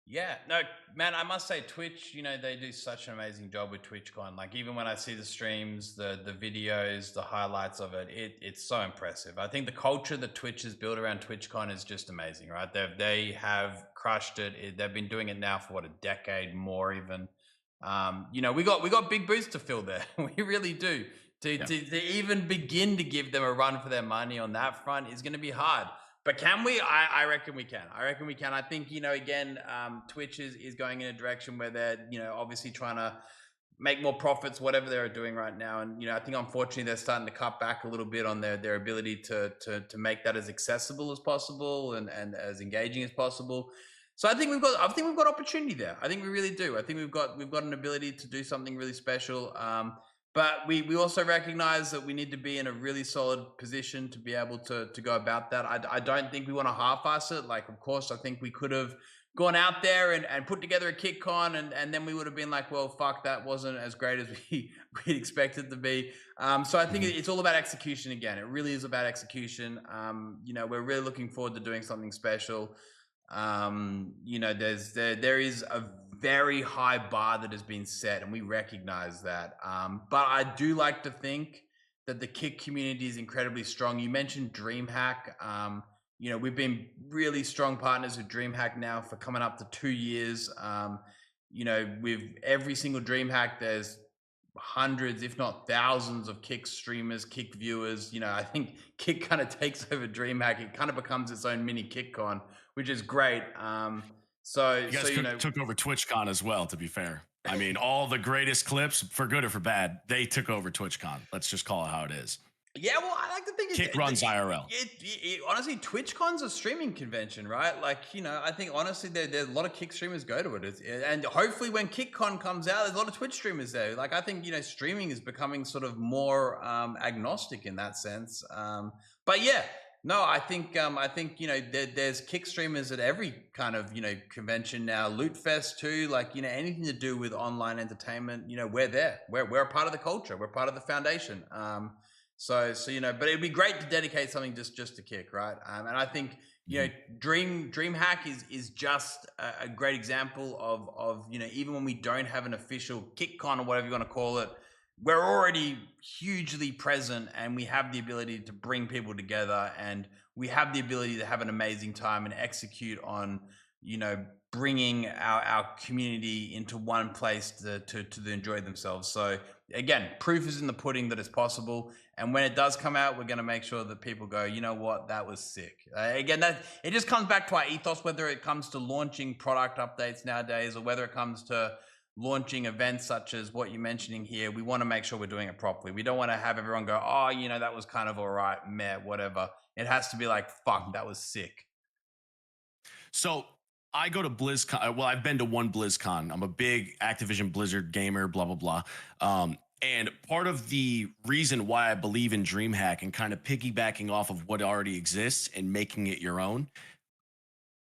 Yeah, no, man, I must say Twitch, you know, they do such an amazing job with TwitchCon. Like, even when I see the streams, the videos, the highlights of it, it's so impressive. I think the culture that Twitch has built around TwitchCon is just amazing, right? They have crushed it. They've been doing it now for what, a decade more even. You know, we got big boots to fill there. We really do. To even begin to give them a run for their money on that front is going to be hard. But can we? I reckon we can. I think, you know, again, Twitch is going in a direction where they're, you know, obviously trying to make more profits, whatever they're doing right now. And, you know, I think unfortunately they're starting to cut back a little bit on their ability to make that as accessible as possible and as engaging as possible. So I think we've got opportunity there. I think we really do. I think we've got an ability to do something really special. But we also recognize that we need to be in a really solid position to be able to go about that. I don't think we want to half-ass it. Like, of course, I think we could have gone out there and put together a KickCon and then we would have been like, well, fuck, that wasn't as great as we expected to be. So I think it's all about execution again. It really is about execution. You know, we're really looking forward to doing something special. You know, there is a very high bar that has been set and we recognize that. But I do like to think that the Kick community is incredibly strong. You mentioned DreamHack. You know, we've been really strong partners with DreamHack now for coming up to 2 years. You know, with every single DreamHack, there's hundreds, if not thousands of Kick streamers, Kick viewers. You know, I think Kick kind of takes over DreamHack. It kind of becomes its own mini KickCon, which is great. So you guys you know, took over TwitchCon as well, to be fair. I mean, all the greatest clips, for good or for bad, they took over TwitchCon. Let's just call it how it is. Yeah, well, I like to think Kick runs IRL. Honestly, TwitchCon's a streaming convention, right? Like, you know, I think honestly, there's a lot of Kick streamers go to it, and hopefully, when KickCon comes out, there's a lot of Twitch streamers there. Like, I think, you know, streaming is becoming sort of more agnostic in that sense. But yeah, no, I think you know, there's Kick streamers at every kind of, you know, convention now. Loot Fest too, like, you know, anything to do with online entertainment. You know, we're there. We're a part of the culture. We're part of the foundation. So you know, but it'd be great to dedicate something just to Kick, right? And I think, you know, DreamHack is just a great example of, you know, even when we don't have an official KickCon or whatever you want to call it, we're already hugely present and we have the ability to bring people together and we have the ability to have an amazing time and execute on, you know, bringing our community into one place to enjoy themselves. So again, proof is in the pudding that it's possible. And when it does come out, we're going to make sure that people go, you know what, that was sick. Again, that it just comes back to our ethos, whether it comes to launching product updates nowadays or whether it comes to launching events such as what you're mentioning here. We want to make sure we're doing it properly. We don't want to have everyone go, oh, you know, that was kind of all right, meh, whatever. It has to be like, fuck, that was sick. So I go to BlizzCon. Well, I've been to one BlizzCon. I'm a big Activision Blizzard gamer, blah, blah, blah. And part of the reason why I believe in DreamHack and kind of piggybacking off of what already exists and making it your own,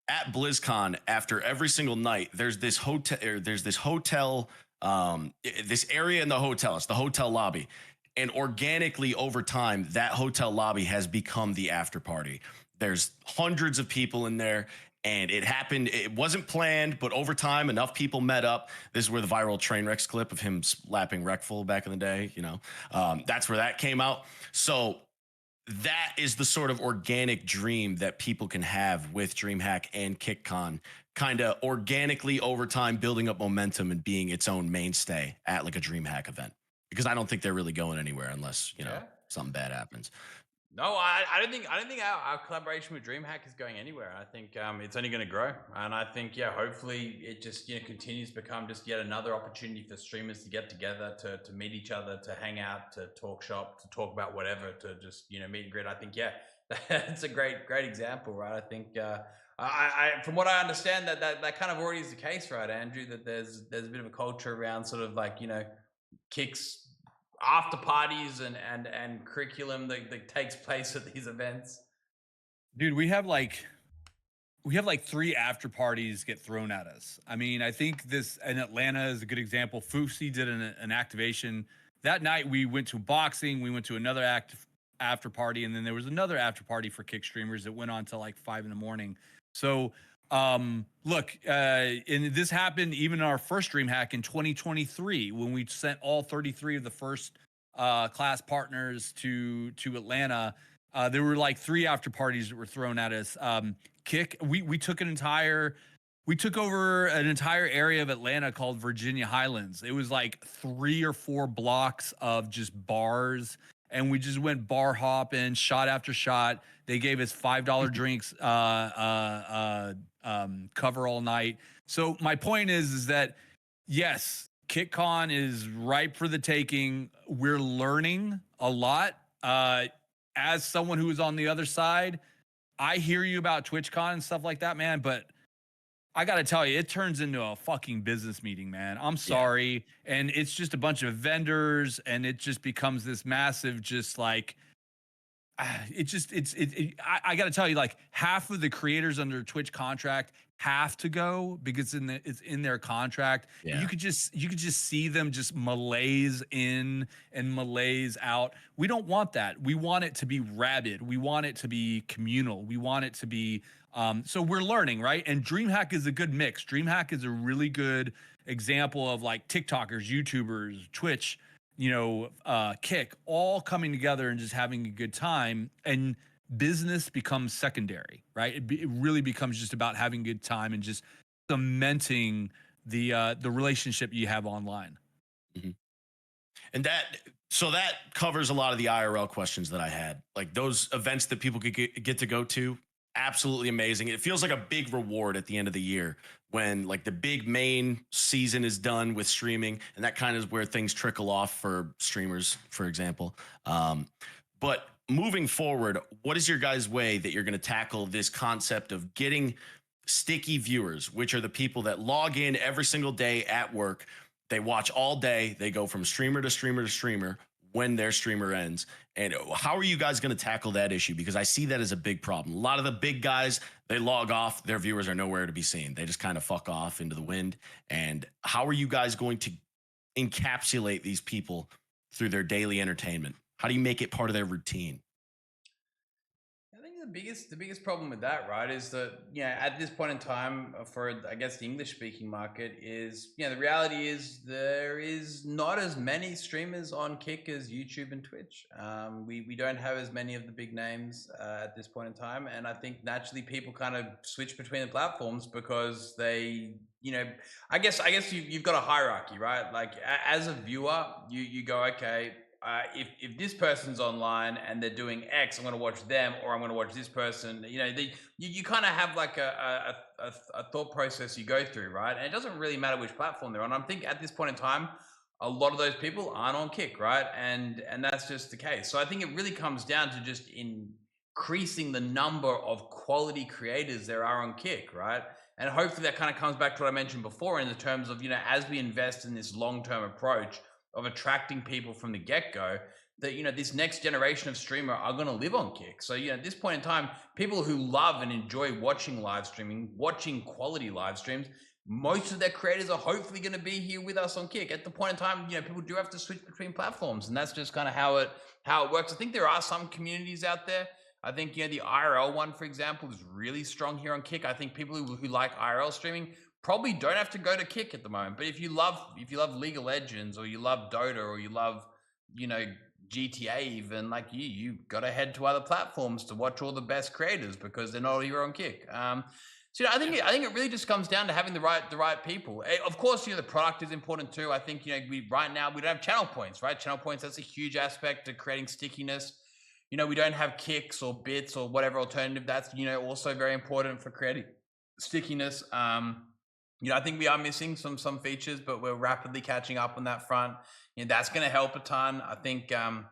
at BlizzCon, after every single night, there's this hotel, this area in the hotel. It's the hotel lobby. And organically over time, that hotel lobby has become the after party. There's hundreds of people in there. And it happened, it wasn't planned, but over time, enough people met up. This is where the viral Trainwrecks clip of him slapping Wreckful back in the day, you know, that's where that came out. So that is the sort of organic dream that people can have with DreamHack and KickCon, kind of organically over time, building up momentum and being its own mainstay at like a DreamHack event. Because I don't think they're really going anywhere unless, you know, something bad happens. No, I don't think our collaboration with DreamHack is going anywhere. I think it's only going to grow, and I think hopefully it just continues to become just yet another opportunity for streamers to get together, to meet each other, to hang out, to talk shop, to talk about whatever, to just meet and greet. I think that's a great example, right? I think I from what I understand that kind of already is the case, right, Andrew? That there's a bit of a culture around sort of like kicks after parties and curriculum that takes place at these events. Dude, we have like 3 after parties get thrown at us. I mean, I think this in Atlanta is a good example. Fousey did an activation that night. We went to boxing, we went to another after party, and then there was another after party for kick streamers that went on till like 5 in the morning. So look, and this happened even in our first dream hack in 2023 when we sent all 33 of the first class partners to Atlanta. There were like 3 after parties that were thrown at us. Kick, we took over an entire area of Atlanta called Virginia Highlands. It was like 3 or 4 blocks of just bars, and we just went bar hopping, shot after shot. They gave us $5 drinks, cover all night. So my point is that yes, KickCon is ripe for the taking. We're learning a lot. As someone who is on the other side, I hear you about TwitchCon and stuff like that, man, but I got to tell you, it turns into a fucking business meeting, man. I'm sorry. Yeah. And it's just a bunch of vendors, and it just becomes this massive, just like, I got to tell you, like, half of the creators under Twitch contract have to go because it's in their contract. Yeah. You could just see them just malaise in and malaise out. We don't want that. We want it to be rabid. We want it to be communal. We want it to be so we're learning, right? And DreamHack is a good mix. DreamHack is a really good example of like TikTokers, YouTubers, Twitch, Kick, all coming together and just having a good time, and business becomes secondary, right? It really becomes just about having a good time and just cementing the relationship you have online. Mm-hmm. And that covers a lot of the IRL questions that I had. Like those events that people could get to go to, absolutely amazing. It feels like a big reward at the end of the year when like the big main season is done with streaming, and that kind of is where things trickle off for streamers, for example. But moving forward, what is your guys' way that you're going to tackle this concept of getting sticky viewers, which are the people that log in every single day at work? They watch all day. They go from streamer to streamer to streamer when their streamer ends. And how are you guys going to tackle that issue? Because I see that as a big problem. A lot of the big guys, they log off, their viewers are nowhere to be seen. They just kind of fuck off into the wind. And how are you guys going to encapsulate these people through their daily entertainment? How do you make it part of their routine? The biggest problem with that, right, is that at this point in time for I guess the English speaking market is the reality is there is not as many streamers on Kick as YouTube and Twitch. We don't have as many of the big names at this point in time, and I think naturally people kind of switch between the platforms because they I guess you've got a hierarchy, right? Like as a viewer you go, okay, if this person's online and they're doing X, I'm going to watch them, or I'm going to watch this person. You kind of have like a thought process you go through, right? And it doesn't really matter which platform they're on. I think at this point in time, a lot of those people aren't on Kick, right? And that's just the case. So I think it really comes down to just increasing the number of quality creators there are on Kick, right? And hopefully that kind of comes back to what I mentioned before in the terms of, as we invest in this long-term approach of attracting people from the get-go, that this next generation of streamer are going to live on Kick. So at this point in time, people who love and enjoy watching live streaming, watching quality live streams, most of their creators are hopefully going to be here with us on Kick. At the point in time, people do have to switch between platforms, and that's just kind of how it works. I think there are some communities out there. I think the IRL one, for example, is really strong here on Kick. I think people who like IRL streaming probably don't have to go to Kick at the moment. But if you love League of Legends, or you love Dota, or you love GTA even, like you got to head to other platforms to watch all the best creators because they're not here on Kick. So I think it really just comes down to having the right people. Of course, the product is important too. I think right now we don't have channel points, right? Channel points, that's a huge aspect to creating stickiness. you know, we don't have kicks or bits or whatever alternative. That's, you know, also very important for creating stickiness. You know, I think we are missing some features, but we're rapidly catching up on that front. You know, that's going to help a ton. I think, you know,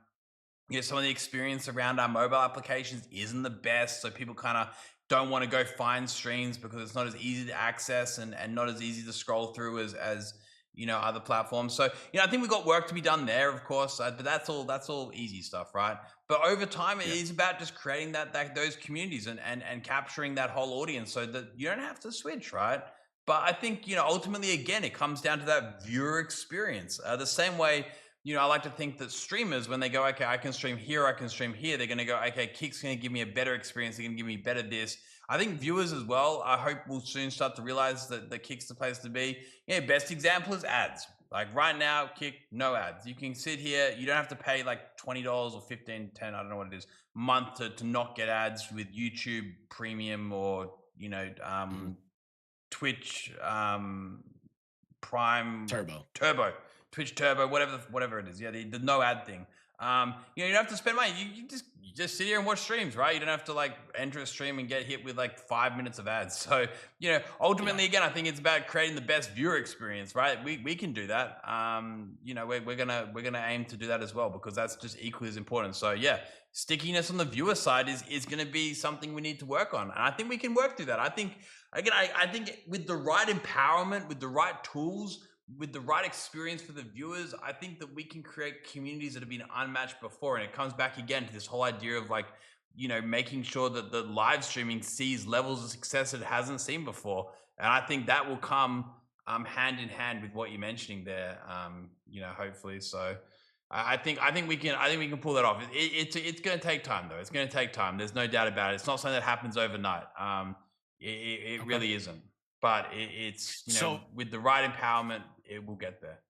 some of the experience around our mobile applications isn't the best. So people kind of don't want to go find streams because it's not as easy to access and not as easy to scroll through as you know, other platforms. So, you know, I think we've got work to be done there, of course, but that's all easy stuff, right? But over time, it is about just creating those communities and capturing that whole audience so that you don't have to switch, right? But I think, you know, ultimately, again, it comes down to that viewer experience. The same way, you know, I like to think that streamers, when they go, okay, I can stream here, I can stream here, they're going to go, okay, Kick's going to give me a better experience. They're going to give me better this. I think viewers as well, I hope will soon start to realize that the Kick's the place to be. Yeah, best example is ads. Like right now, Kick, no ads. You can sit here, you don't have to pay like $20 or $15, $10, I don't know what it is, a month to not get ads with YouTube Premium or, you know, Twitch Prime Turbo, Twitch Turbo, whatever it is. Yeah, the no ad thing. You know, you don't have to spend money. You just sit here and watch streams, right? You don't have to like enter a stream and get hit with like 5 minutes of ads. So, you know, ultimately, again, I think it's about creating the best viewer experience, right? We can do that. You know, we're gonna aim to do that as well because that's just equally as important. So yeah, stickiness on the viewer side is going to be something we need to work on, and I think we can work through that. I think again, I think with the right empowerment, with the right tools, with the right experience for the viewers, I think that we can create communities that have been unmatched before. And it comes back again to this whole idea of like, you know, making sure that the live streaming sees levels of success it hasn't seen before. And I think that will come hand in hand with what you're mentioning there. You know, hopefully. So I think we can pull that off. It's going to take time though. It's going to take time. There's no doubt about it. It's not something that happens overnight. It really isn't. But it's, you know, so, with the right empowerment, it will get there.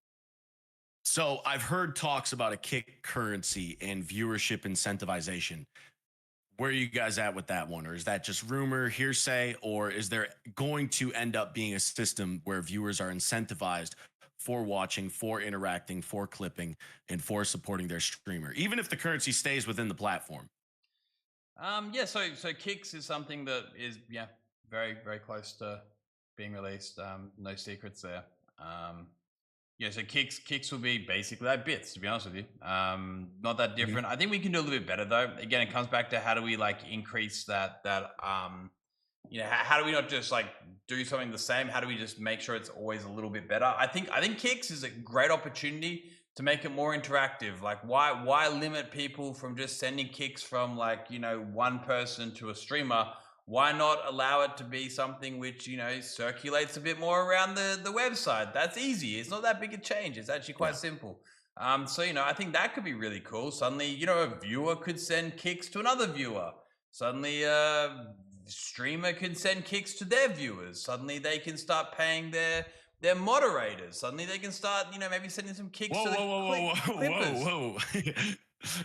So I've heard talks about a kick currency and viewership incentivization. Where are you guys at with that one? Or is that just rumor, hearsay? Or is there going to end up being a system where viewers are incentivized for watching, for interacting, for clipping, and for supporting their streamer, even if the currency stays within the platform? Yeah, so Kicks is something that is, yeah, very, very close to being released. No secrets there. Yeah, so kicks will be basically like bits, to be honest with you. Not that different. I think we can do a little bit better though. Again, it comes back to how do we like increase that you know, how do we not just like do something the same? How do we just make sure it's always a little bit better? I think Kicks is a great opportunity to make it more interactive. Like why limit people from just sending kicks from like, you know, one person to a streamer? Why not allow it to be something which, you know, circulates a bit more around the website? That's easy. It's not that big a change. It's actually quite simple. So, you know, I think that could be really cool. Suddenly, you know, a viewer could send kicks to another viewer. Suddenly, a streamer can send kicks to their viewers. Suddenly, they can start paying their moderators. Suddenly, they can start, you know, maybe sending some kicks to the clippers. Whoa.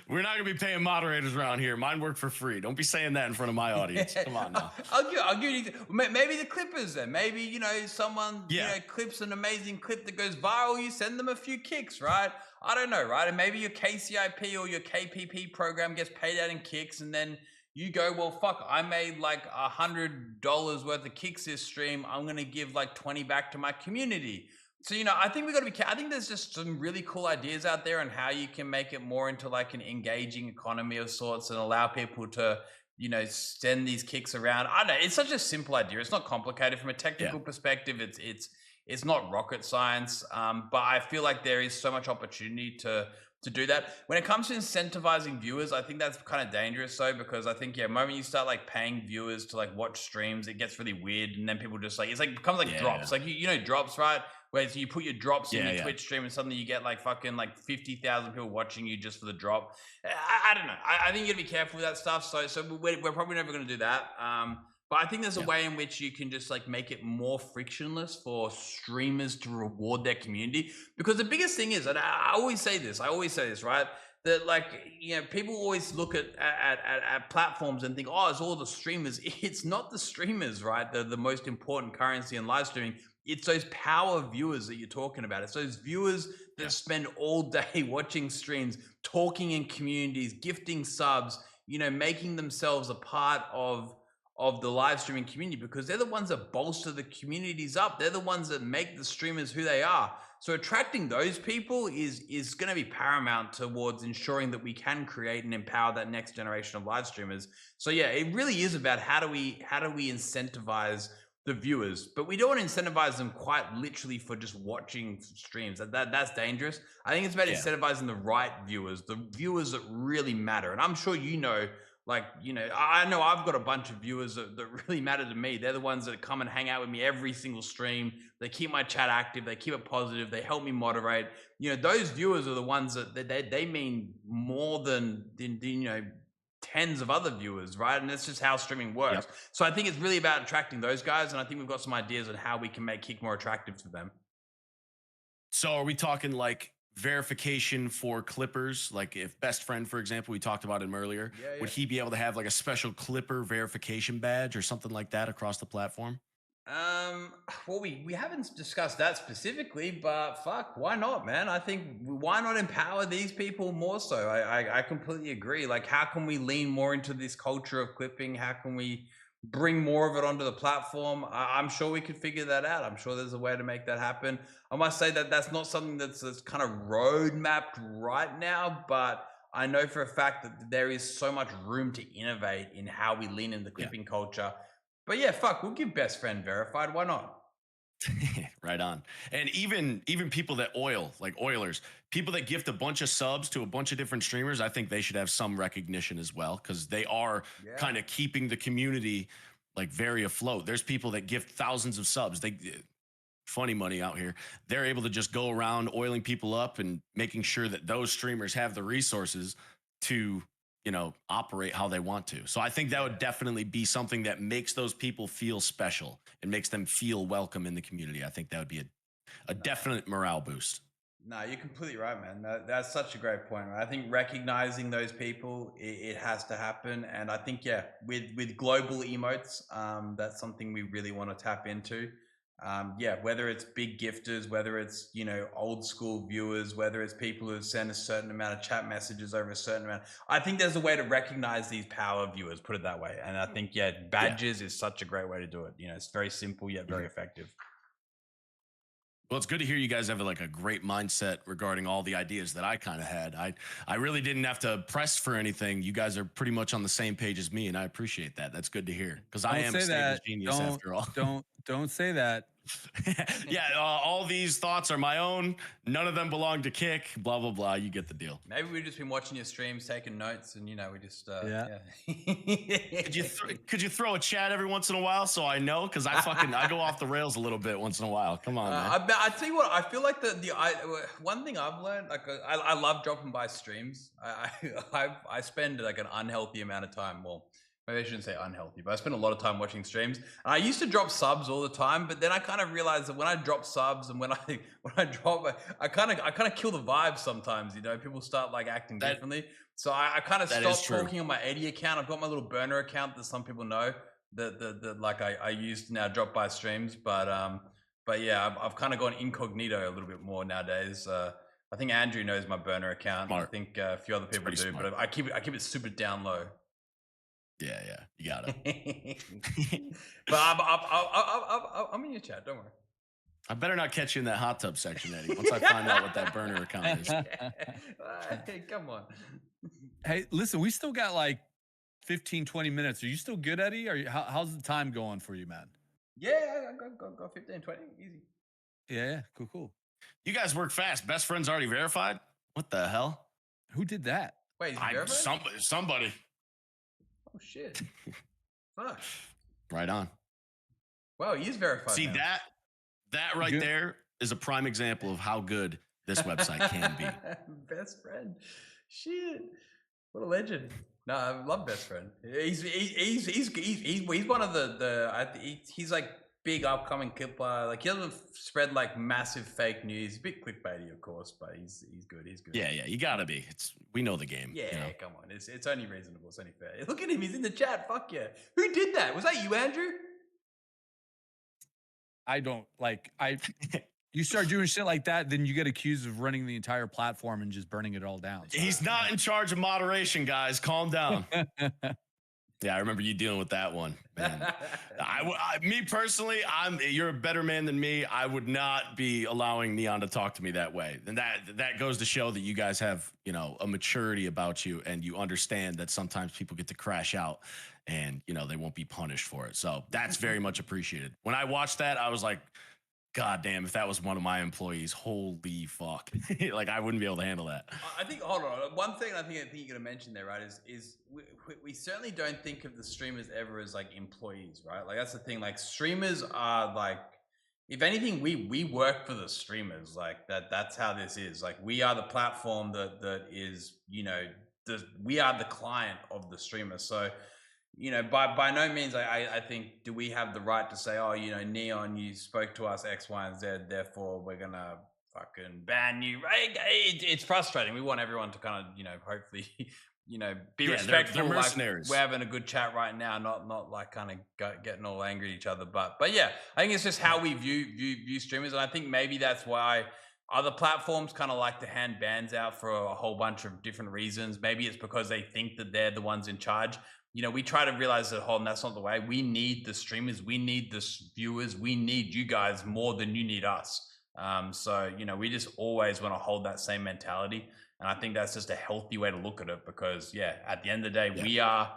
We're not gonna be paying moderators around here. Mine work for free. Don't be saying that in front of my audience. Come on now. I'll give you maybe the clippers then. Maybe, you know, someone you know, clips an amazing clip that goes viral. You send them a few kicks, right? I don't know, right? And maybe your KCIP or your KPP program gets paid out in kicks, and then you go, well, fuck, I made like $100 worth of kicks this stream. I'm gonna give like 20 back to my community. So, you know, I think we got to be, I think there's just some really cool ideas out there on how you can make it more into like an engaging economy of sorts and allow people to, you know, send these kicks around. I don't know. It's such a simple idea. It's not complicated from a technical perspective. It's not rocket science. But I feel like there is so much opportunity to do that. When it comes to incentivizing viewers, I think that's kind of dangerous though, because I think, the moment you start like paying viewers to like watch streams, it gets really weird. And then people just like, it's like, becomes like drops. Like, you know, drops, right? Where so you put your drops in your Twitch stream and suddenly you get like fucking like 50,000 people watching you just for the drop. I don't know. I think you gotta be careful with that stuff. So we're probably never gonna do that. But I think there's a way in which you can just like make it more frictionless for streamers to reward their community. Because the biggest thing is, and I always say this, right? That like, you know, people always look at platforms and think, oh, it's all the streamers. It's not the streamers, right? The most important currency in live streaming. It's those power viewers that you're talking about. It's those viewers that spend all day watching streams, talking in communities, gifting subs, making themselves a part of the live streaming community, because they're the ones that bolster the communities up. They're the ones that make the streamers who they are. So attracting those people is going to be paramount towards ensuring that we can create and empower that next generation of live streamers. So yeah, it really is about how do we incentivize the viewers, but we don't want to incentivize them quite literally for just watching streams. That's dangerous. I think it's about incentivizing the right viewers, the viewers that really matter. And I'm sure I know I've got a bunch of viewers that really matter to me. They're the ones that come and hang out with me every single stream. They keep my chat active. They keep it positive. They help me moderate. Those viewers are the ones that they mean more than tens of other viewers, right? And that's just how streaming works. Yep. So I think it's really about attracting those guys, and I think we've got some ideas on how we can make Kick more attractive to them. So are we talking like verification for clippers? Like if Best Friend, for example, we talked about him earlier, would he be able to have like a special clipper verification badge or something like that across the platform? Well, we haven't discussed that specifically, but fuck, why not, man? I think why not empower these people more so? I completely agree. Like, how can we lean more into this culture of clipping? How can we bring more of it onto the platform? I'm sure we could figure that out. I'm sure there's a way to make that happen. I must say that that's not something that's kind of road mapped right now, but I know for a fact that there is so much room to innovate in how we lean into the clipping culture. But yeah, fuck, we'll give Best Friend verified. Why not? Right on. And even people that like Oilers, people that gift a bunch of subs to a bunch of different streamers, I think they should have some recognition as well, because they are kind of keeping the community like very afloat. There's people that gift thousands of subs. Funny money out here. They're able to just go around oiling people up and making sure that those streamers have the resources to operate how they want to. So I think that would definitely be something that makes those people feel special and makes them feel welcome in the community. I think that would be a definite morale boost. No, you're completely right, man. That's such a great point. Right? I think recognizing those people, it has to happen. And I think, with global emotes, that's something we really want to tap into. Whether it's big gifters, whether it's, old school viewers, whether it's people who send a certain amount of chat messages over a certain amount. I think there's a way to recognize these power viewers, put it that way. And I think, badges is such a great way to do it. It's very simple, yet very effective. Well, it's good to hear you guys have like a great mindset regarding all the ideas that I kind of had. I really didn't have to press for anything. You guys are pretty much on the same page as me, and I appreciate that. That's good to hear, because I am a stable genius after all. Don't say that. All these thoughts are my own. None of them belong to Kick. Blah blah blah. You get the deal. Maybe we've just been watching your streams, taking notes, and we just Could you throw a chat every once in a while so I know? Because I go off the rails a little bit once in a while. Come on, man. I tell you what, I feel like one thing I've learned, like I love dropping by streams. I spend like an unhealthy amount of time. Well, maybe I shouldn't say unhealthy, but I spend a lot of time watching streams. And I used to drop subs all the time, but then I kind of realized that when I drop subs and when I drop, I kind of kill the vibe sometimes. People start like acting differently. So I kind of stopped talking on my Eddie account. I've got my little burner account that some people know that like I use to now drop by streams. But yeah, I've kind of gone incognito a little bit more nowadays. I think Andrew knows my burner account. I think a few other people do, but I keep it super down low. Yeah, you got it. But I'm in your chat. Don't worry. I better not catch you in that hot tub section, Eddie, once I find out what that burner account is. Hey, come on. Hey, listen, we still got like 15, 20 minutes. Are you still good, Eddie? How's the time going for you, man? Yeah, go 15, 20, easy. Yeah, cool. You guys work fast. Best Friend's already verified? What the hell? Who did that? Wait, is he verified? Somebody. Oh shit! Fuck. Right on. Wow, he is verified. See now. that right there is a prime example of how good this website can be. Best Friend, shit! What a legend. No, I love Best Friend. He's one of he's like big upcoming clipper. Like he doesn't spread like massive fake news. A bit clickbaity, of course, but he's good. He's good. Yeah, you gotta be. We know the game. Yeah, come on. It's only reasonable. It's only fair. Look at him. He's in the chat. Fuck yeah. Who did that? Was that you, Andrew? I don't like. You start doing shit like that, then you get accused of running the entire platform and just burning it all down. So, He's not in charge of moderation, guys. Calm down. Yeah, I remember you dealing with that one, man. Me personally, you're a better man than me. I would not be allowing Neon to talk to me that way. And that goes to show that you guys have, a maturity about you, and you understand that sometimes people get to crash out, and they won't be punished for it. So that's very much appreciated. When I watched that, I was like, God damn, if that was one of my employees, holy fuck. Like, I wouldn't be able to handle that. I think, hold on. One thing I think you're going to mention there, right, is we certainly don't think of the streamers ever as like employees, right? Like, that's the thing. Like, streamers are like, if anything, we work for the streamers. Like, that's how this is. Like, we are the platform that is, we are the client of the streamer. So, by no means, I think, do we have the right to say, oh, Neon, you spoke to us X, Y, and Z, therefore we're gonna fucking ban you, right? It's frustrating. We want everyone to kind of, hopefully, be respectful. They're mercenaries. Like, we're having a good chat right now, not like kind of getting all angry at each other. But yeah, I think it's just how we view streamers, and I think maybe that's why other platforms kind of like to hand bans out for a whole bunch of different reasons. Maybe it's because they think that they're the ones in charge. We try to realize that, that's not the way. We need the streamers, we need the viewers, we need you guys more than you need us. So, we just always want to hold that same mentality. And I think that's just a healthy way to look at it, because, at the end of the day, we are,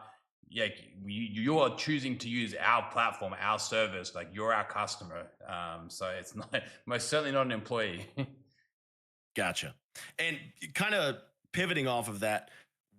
you are choosing to use our platform, our service, like you're our customer. So it's not, most certainly not an employee. Gotcha. And kind of pivoting off of that,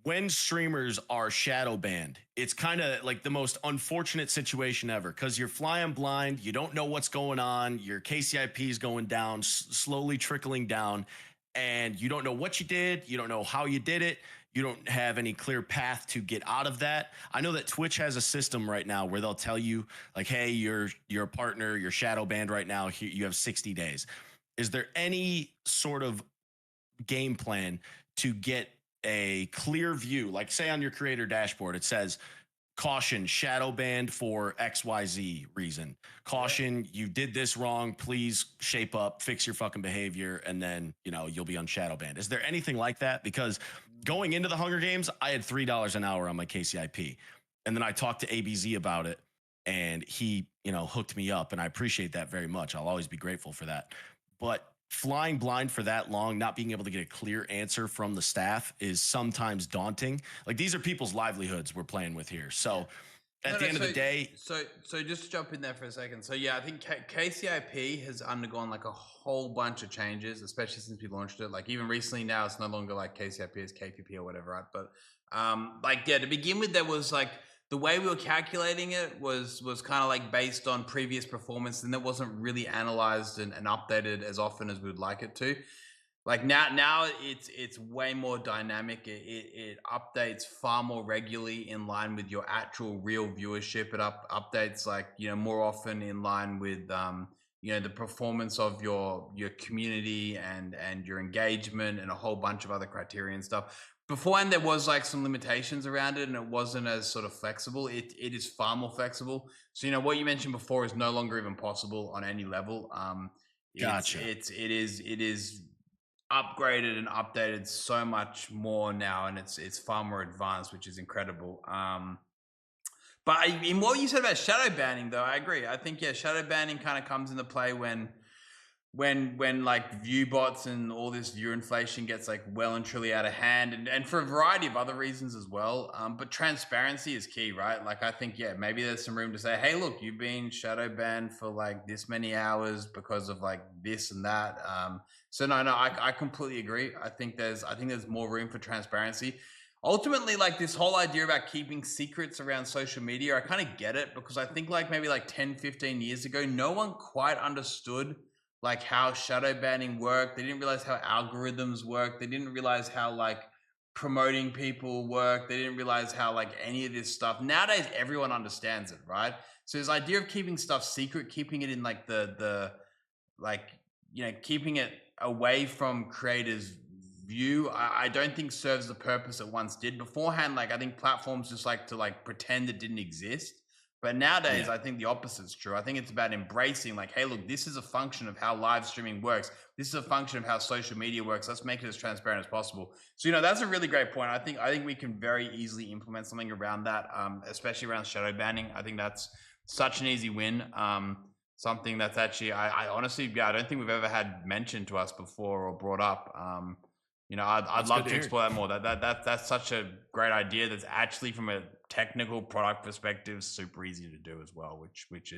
when streamers are shadow banned, it's kind of like the most unfortunate situation ever, because you're flying blind. You don't know what's going on. Your KCIP is going down, slowly trickling down, and you don't know what you did. You don't know how you did it. You don't have any clear path to get out of that. I know that Twitch has a system right now where they'll tell you, like, hey, you're a partner, you're shadow banned right now. You have 60 days. Is there any sort of game plan to get a clear view, like say on your creator dashboard, it says, caution, shadow banned for XYZ reason. Caution, you did this wrong. Please shape up, fix your fucking behavior, and then, you'll be on shadow banned. Is there anything like that? Because going into the Hunger Games, I had $3 an hour on my KCIP. And then I talked to ABZ about it, and he, hooked me up, and I appreciate that very much. I'll always be grateful for that. But flying blind for that long, not being able to get a clear answer from the staff is sometimes daunting. Like, these are people's livelihoods we're playing with here. So at the end of the day. So just to jump in there for a second. So I think KCIP has undergone like a whole bunch of changes, especially since we launched it. Like, even recently now, it's no longer like KCIP, it's KPP or whatever, right? But to begin with, there was like, the way we were calculating it was kind of like based on previous performance, and that wasn't really analyzed and updated as often as we would like it to. Like now it's way more dynamic. It updates far more regularly in line with your actual real viewership. It updates like, more often in line with the performance of your community and your engagement and a whole bunch of other criteria and stuff. Beforehand, there was like some limitations around it, and it wasn't as sort of flexible. It is far more flexible. So, what you mentioned before is no longer even possible on any level. Gotcha. It is upgraded and updated so much more now, and it's far more advanced, which is incredible. But in what you said about shadow banning, though, I agree. I think shadow banning kind of comes into play when like view bots and all this view inflation gets like well and truly out of hand, and for a variety of other reasons as well. But transparency is key, right? Like, I think, maybe there's some room to say, hey, look, you've been shadow banned for like this many hours because of like this and that. So no, I completely agree. I think there's more room for transparency. Ultimately, like, this whole idea about keeping secrets around social media, I kind of get it, because I think like maybe like 10, 15 years ago, no one quite understood like how shadow banning worked. They didn't realize how algorithms work. They didn't realize how like promoting people work. They didn't realize how like any of this stuff. Nowadays, everyone understands it, right? So this idea of keeping stuff secret, keeping it in like the keeping it away from creators' view, I don't think serves the purpose it once did. Beforehand, like, I think platforms just like to like pretend it didn't exist. But nowadays, I think the opposite's true. I think it's about embracing, like, hey, look, this is a function of how live streaming works. This is a function of how social media works. Let's make it as transparent as possible. So, that's a really great point. I think we can very easily implement something around that, especially around shadow banning. I think that's such an easy win. Something that's actually, I honestly, I don't think we've ever had mentioned to us before or brought up. I'd love to explore that more. That's such a great idea. That's actually, from a technical product perspective, super easy to do as well, which makes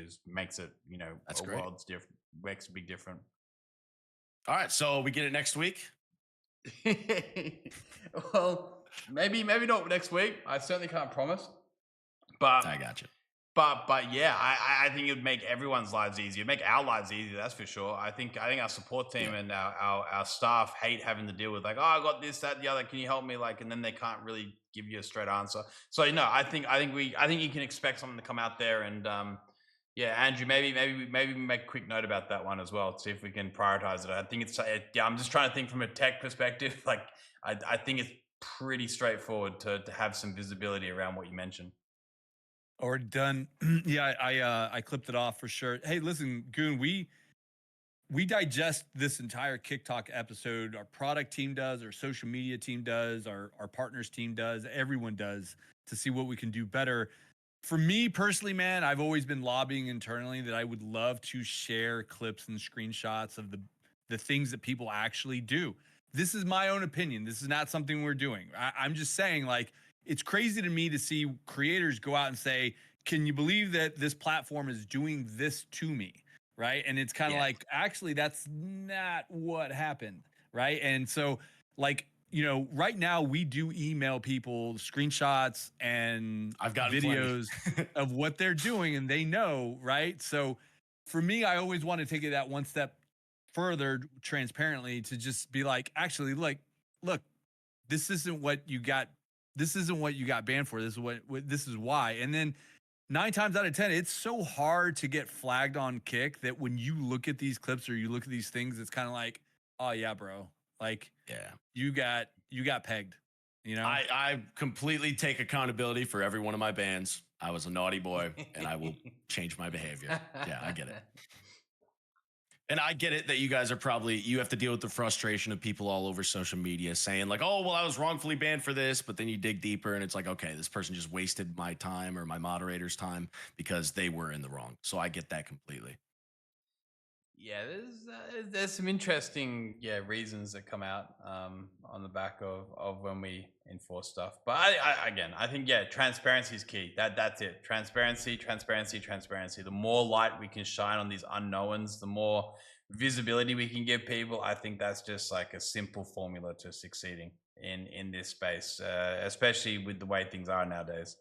it, That's a great. world's different, makes a big difference. All right, so we get it next week. Well, maybe not next week. I certainly can't promise. But I got you. But yeah, I think it would make everyone's lives easier, make our lives easier. That's for sure. I think our support team and our staff hate having to deal with, like, oh, I got this, that, the other. Can you help me? Like, and then they can't really give you a straight answer. So I think you can expect something to come out there. And Andrew, maybe we make a quick note about that one as well. See if we can prioritize it. I think I'm just trying to think from a tech perspective. Like, I think it's pretty straightforward to have some visibility around what you mentioned. Or done. Yeah, I clipped it off for sure. Hey, listen, Goon, we digest this entire Kick Talk episode. Our product team does, our social media team does, our partners team does, everyone does, to see what we can do better. For me personally, man, I've always been lobbying internally that I would love to share clips and screenshots of the things that people actually do. This is my own opinion. This is not something we're doing. I'm just saying, like, it's crazy to me to see creators go out and say, can you believe that this platform is doing this to me? Right. And it's kind of like, actually, that's not what happened. Right. And so, like, right now we do email people screenshots and I've got videos of what they're doing, and they know. Right. So for me, I always want to take it that one step further transparently, to just be like, actually, like, look, this isn't what you got. This isn't what you got banned for. This is why. And then 9 times out of 10, it's so hard to get flagged on Kick that when you look at these clips or you look at these things, it's kind of like, oh yeah, bro. Like, you got pegged. I completely take accountability for every one of my bans. I was a naughty boy, and I will change my behavior. Yeah, I get it. And I get it that you guys are you have to deal with the frustration of people all over social media saying, like, oh, well, I was wrongfully banned for this. But then you dig deeper and it's like, okay, this person just wasted my time or my moderator's time because they were in the wrong. So I get that completely. Yeah, there's some interesting reasons that come out on the back of when we enforce stuff. But I think transparency is key. That's it. Transparency. The more light we can shine on these unknowns, the more visibility we can give people. I think that's just like a simple formula to succeeding in this space, especially with the way things are nowadays.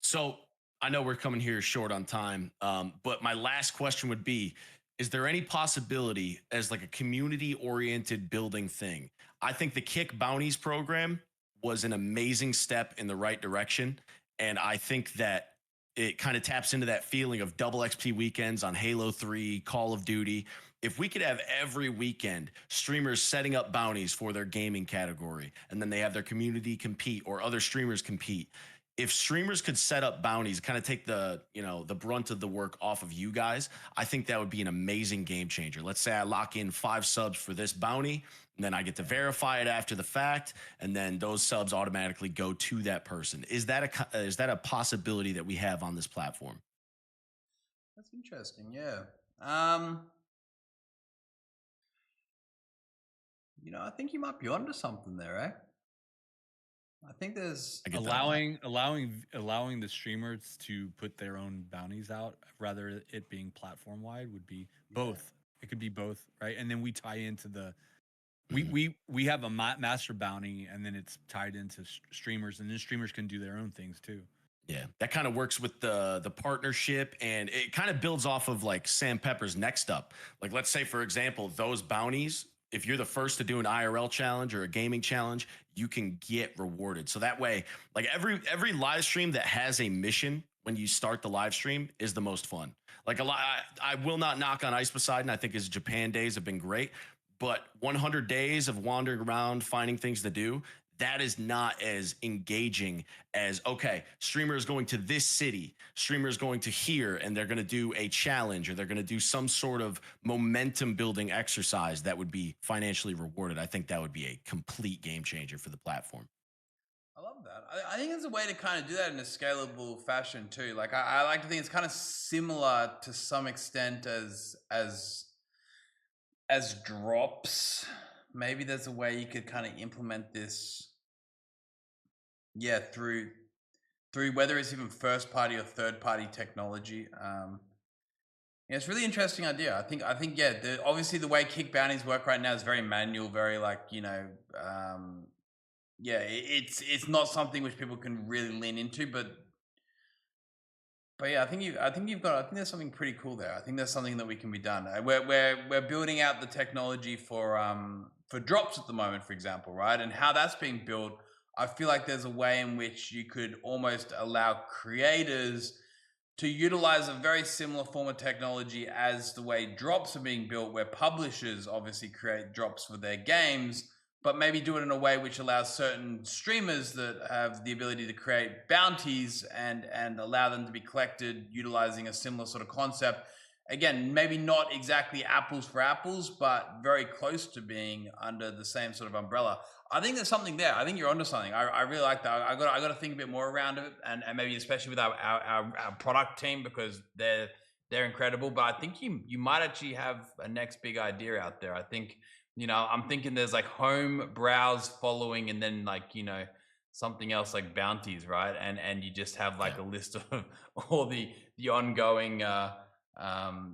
So I know we're coming here short on time, but my last question would be, is there any possibility as like a community-oriented building thing? I think the Kick Bounties program was an amazing step in the right direction. And I think that it kind of taps into that feeling of double XP weekends on Halo 3, Call of Duty. If we could have every weekend streamers setting up bounties for their gaming category, and then they have their community compete or other streamers compete. If streamers could set up bounties, kind of take the brunt of the work off of you guys, I think that would be an amazing game changer. Let's say I lock in 5 subs for this bounty, and then I get to verify it after the fact, and then those subs automatically go to that person. Is that a possibility that we have on this platform? That's interesting. Yeah. I think you might be onto something there, eh? I think there's allowing the streamers to put their own bounties out, rather it being platform wide, would be both. It could be both, right? And then we tie into the we have a master bounty, and then it's tied into streamers, and then streamers can do their own things too. Yeah, that kind of works with the partnership, and it kind of builds off of like Sam Pepper's Next Up. Like, let's say, for example, those bounties, if you're the first to do an IRL challenge or a gaming challenge, you can get rewarded. So that way, like every live stream that has a mission when you start the live stream is the most fun. Like I will not knock on Ice Poseidon. I think his Japan days have been great, but 100 days of wandering around, finding things to do, that is not as engaging as, okay, streamer is going to this city, streamer is going to here, and they're going to do a challenge, or they're going to do some sort of momentum building exercise that would be financially rewarded. I think that would be a complete game changer for the platform. I love that. I think there's a way to kind of do that in a scalable fashion too. Like I like to think it's kind of similar to some extent as drops. Maybe there's a way you could kind of implement this, yeah, through whether it's even first party or third party technology. Yeah, it's a really interesting idea. I think yeah, obviously the way kick bounties work right now is very manual, very like, you know, yeah, it's not something which people can really lean into, but yeah, I think there's something pretty cool there. I think there's something that we can be done. We're building out the technology for drops at the moment, for example, right? And how that's being built, I feel like there's a way in which you could almost allow creators to utilize a very similar form of technology as the way drops are being built, where publishers obviously create drops for their games, but maybe do it in a way which allows certain streamers that have the ability to create bounties and allow them to be collected utilizing a similar sort of concept. Again, maybe not exactly apples for apples, but very close to being under the same sort of umbrella. I think there's something there. I think you're onto something. I really like that. I got to think a bit more around it, and maybe especially with our product team, because they're incredible. But I think you might actually have a next big idea out there. I think, you know, I'm thinking there's like home, browse, following, and then like, you know, something else like bounties, right? And you just have like a list of all the ongoing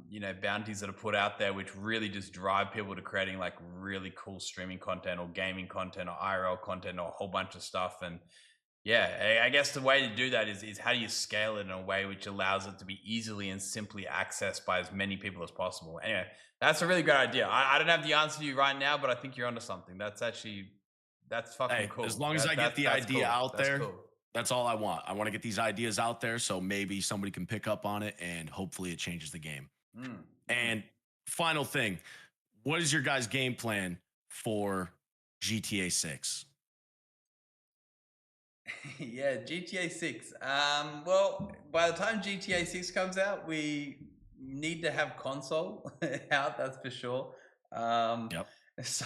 you know, bounties that are put out there, which really just drive people to creating like really cool streaming content or gaming content or IRL content or a whole bunch of stuff. And yeah, I guess the way to do that is how do you scale it in a way which allows it to be easily and simply accessed by as many people as possible. Anyway, that's a really great idea. I don't have the answer to you right now, but I think you're onto something. That's fucking cool. As long as I get the idea cool. out That's there, cool. that's all I want. I want to get these ideas out there so maybe somebody can pick up on it and hopefully it changes the game. And final thing, what is your guys' game plan for GTA 6? Yeah, GTA 6. Well, by the time GTA 6 comes out, we need to have console out, that's for sure. Yep. So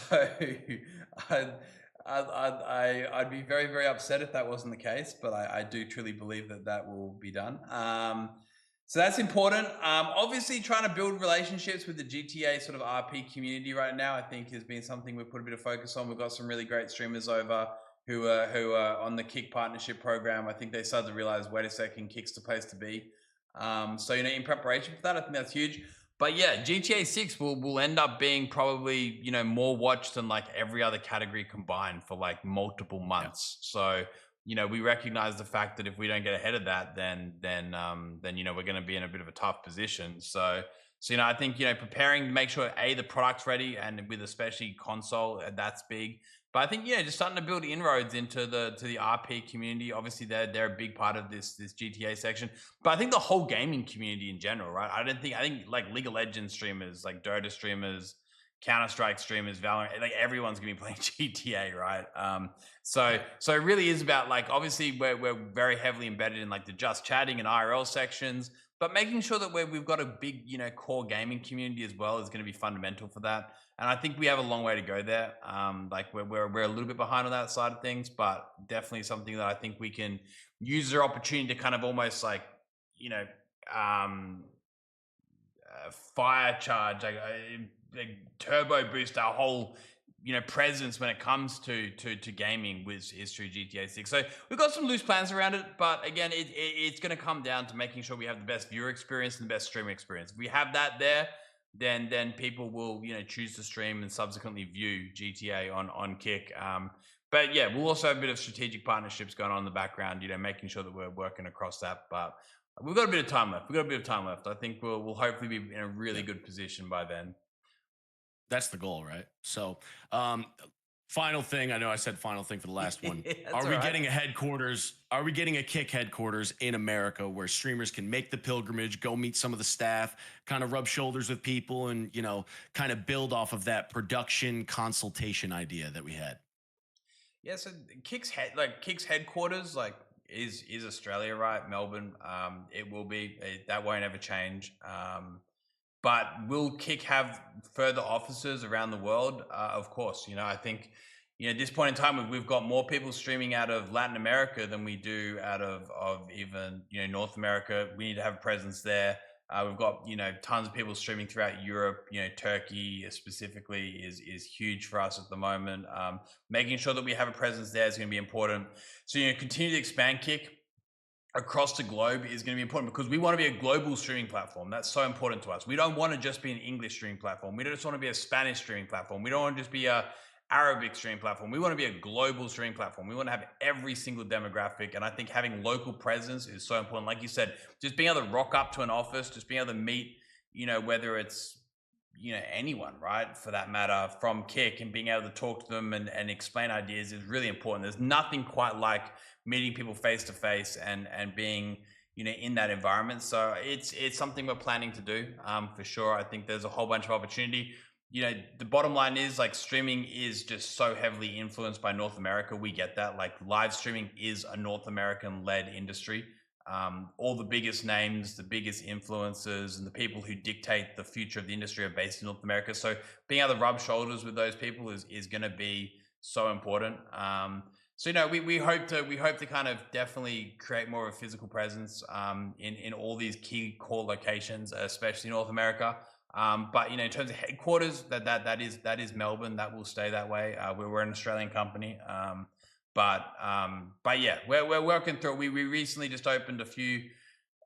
I'd be very, very upset if that wasn't the case, but I do truly believe that will be done. So that's important. Obviously, trying to build relationships with the GTA sort of RP community right now, I think, has been something we've put a bit of focus on. We've got some really great streamers over who are on the Kick partnership program. I think they started to realize, wait a second, Kick's the place to be. So, you know, in preparation for that, I think that's huge. But yeah, GTA 6 will end up being probably, you know, more watched than like every other category combined for like multiple months. Yeah. So, you know, we recognize the fact that if we don't get ahead of that, then you know, we're going to be in a bit of a tough position. So, you know, I think, you know, preparing to make sure the product's ready, and with especially console, that's big. But I think, yeah, just starting to build inroads into the RP community. Obviously, they're a big part of this GTA section. But I think the whole gaming community in general, right? I think like League of Legends streamers, like Dota streamers, Counter-Strike streamers, Valorant, like everyone's gonna be playing GTA, right? So it really is about, like, obviously we're very heavily embedded in like the just chatting and IRL sections, but making sure that we've got a big, you know, core gaming community as well is going to be fundamental for that. And I think we have a long way to go there. Like we're a little bit behind on that side of things, but definitely something that I think we can use their opportunity to kind of almost like, you know, fire charge, like turbo boost our whole, you know, presence when it comes to gaming with history GTA 6. So we've got some loose plans around it, but again, it's going to come down to making sure we have the best viewer experience and the best streaming experience. If we have that there, then people will, you know, choose to stream and subsequently view GTA on Kick. But yeah, we'll also have a bit of strategic partnerships going on in the background, you know, making sure that we're working across that. But we've got a bit of time left. I think we'll hopefully be in a really good position by then. That's the goal, right? So, final thing. I know I said final thing for the last one. Are we getting a headquarters? Are we getting a Kick headquarters in America where streamers can make the pilgrimage, go meet some of the staff, kind of rub shoulders with people, and, you know, kind of build off of that production consultation idea that we had? Yeah, so Kick's headquarters is Australia, right? Melbourne. It will be that won't ever change. But will Kick have further offices around the world? Of course. I think at this point in time we've got more people streaming out of Latin America than we do out of even North America. We need to have a presence there. We've got tons of people streaming throughout Europe. Turkey specifically is huge for us at the moment. Making sure that we have a presence there is going to be important. So continue to expand Kick across the globe is going to be important because we want to be a global streaming platform. That's so important to us. We don't want to just be an English streaming platform. We don't just want to be a Spanish streaming platform. We don't want to just be a Arabic streaming platform. We want to be a global streaming platform. We want to have every single demographic. And I think having local presence is so important. Like you said, just being able to rock up to an office, just being able to meet, whether it's, anyone, right? For that matter, from Kick, and being able to talk to them and explain ideas is really important. There's nothing quite like meeting people face to face and being, in that environment. So it's something we're planning to do for sure. I think there's a whole bunch of opportunity. The bottom line is streaming is just so heavily influenced by North America. We get that. Live streaming is a North American led industry. All the biggest names, the biggest influencers, and the people who dictate the future of the industry are based in North America. So being able to rub shoulders with those people is going to be so important. So we hope to kind of definitely create more of a physical presence in all these key core locations, especially North America. But in terms of headquarters, that is Melbourne. That will stay that way. We're an Australian company. But yeah, we're working through it. We recently just opened a few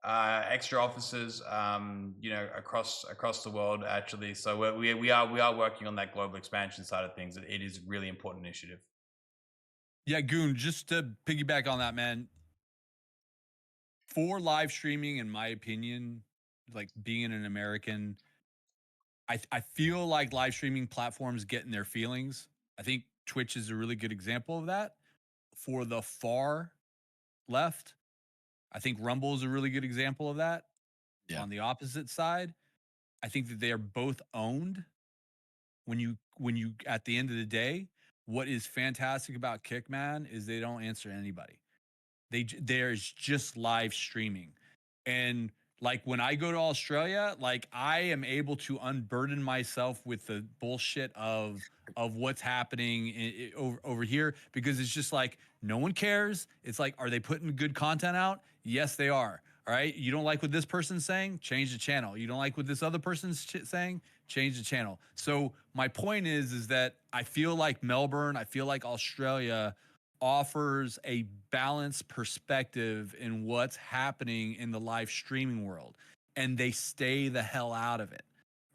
extra offices, across the world actually. So we are working on that global expansion side of things. It is a really important initiative. Yeah, Goon, just to piggyback on that, man. For live streaming, in my opinion, being an American, I feel like live streaming platforms get in their feelings. I think Twitch is a really good example of that. For the far left, I think Rumble is a really good example of that. Yeah. On the opposite side, I think that they are both owned. When you at the end of the day, what is fantastic about Kickman is they don't answer anybody. There's just live streaming. And when I go to Australia, I am able to unburden myself with the bullshit of what's happening over here, because it's just no one cares. It's are they putting good content out? Yes, they are. All right. You don't like what this person's saying? Change the channel. You don't like what this other person's saying? Change the channel. So my point is that I feel like Melbourne, I feel like Australia offers a balanced perspective in what's happening in the live streaming world, and they stay the hell out of it,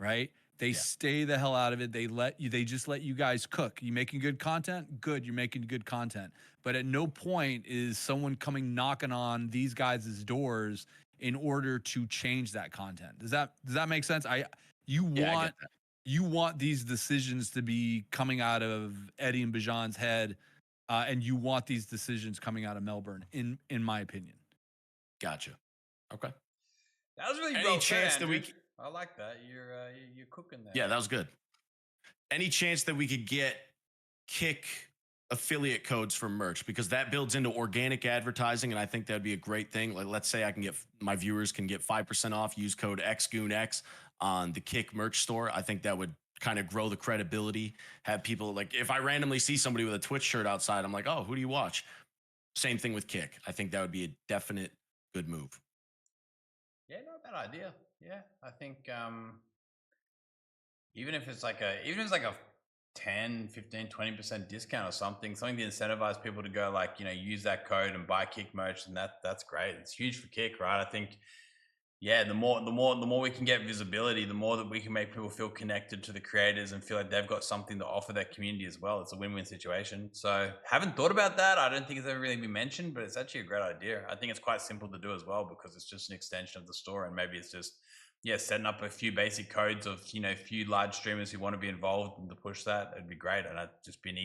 right? They stay the hell out of it. They just let you guys cook. You making good content? Good, you're making good content. But at no point is someone coming knocking on these guys' doors in order to change that content. Does that make sense? You want these decisions to be coming out of Eddie and Bajan's head. And you want these decisions coming out of Melbourne, in my opinion. Gotcha. Okay. That was really Any chance that I like that. You're cooking there. Yeah, that was good. Any chance that we could get Kick affiliate codes for merch, because that builds into organic advertising, and I think that'd be a great thing. Let's say my viewers can get 5% off. Use code xGewnx on the Kick merch store. I think that would kind of grow the credibility, have people if I randomly see somebody with a Twitch shirt outside, I'm like, oh, who do you watch? Same thing with Kick. I think that would be a definite good move. Yeah, not a bad idea. Yeah, I think even if it's like a 10, 15, 20% discount or something to incentivize people to go use that code and buy Kick merch, and that's great. It's huge for Kick, right? I think the more we can get visibility, the more that we can make people feel connected to the creators and feel like they've got something to offer their community as well. It's a win-win situation. So haven't thought about that. I don't think it's ever really been mentioned, but it's actually a great idea. I think it's quite simple to do as well, because it's just an extension of the store, and maybe it's just setting up a few basic codes of few large streamers who want to be involved and to push that. It'd be great, and it'd just be an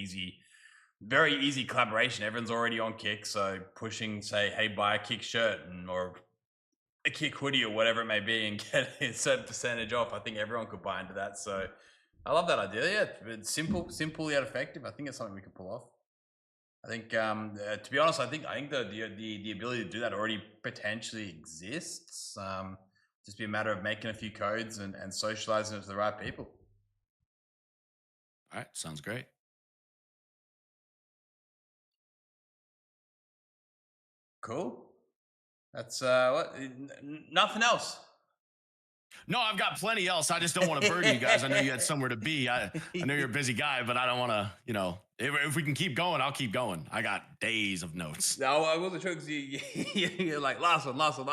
very easy collaboration. Everyone's already on Kick, so pushing, say, hey, buy a Kick shirt or a Kick hoodie or whatever it may be and get a certain percentage off. I think everyone could buy into that. So I love that idea. Yeah, it's simple yet effective. I think it's something we could pull off. I think, to be honest, I think the ability to do that already potentially exists. Just be a matter of making a few codes and socializing it to the right people. All right, sounds great. Cool. That's what? Nothing else. No, I've got plenty else. I just don't want to burden you guys. I know you had somewhere to be. I know you're a busy guy, but I don't want to, you know, if we can keep going, I'll keep going. I got days of notes. No, I wasn't sure because you're like last one. So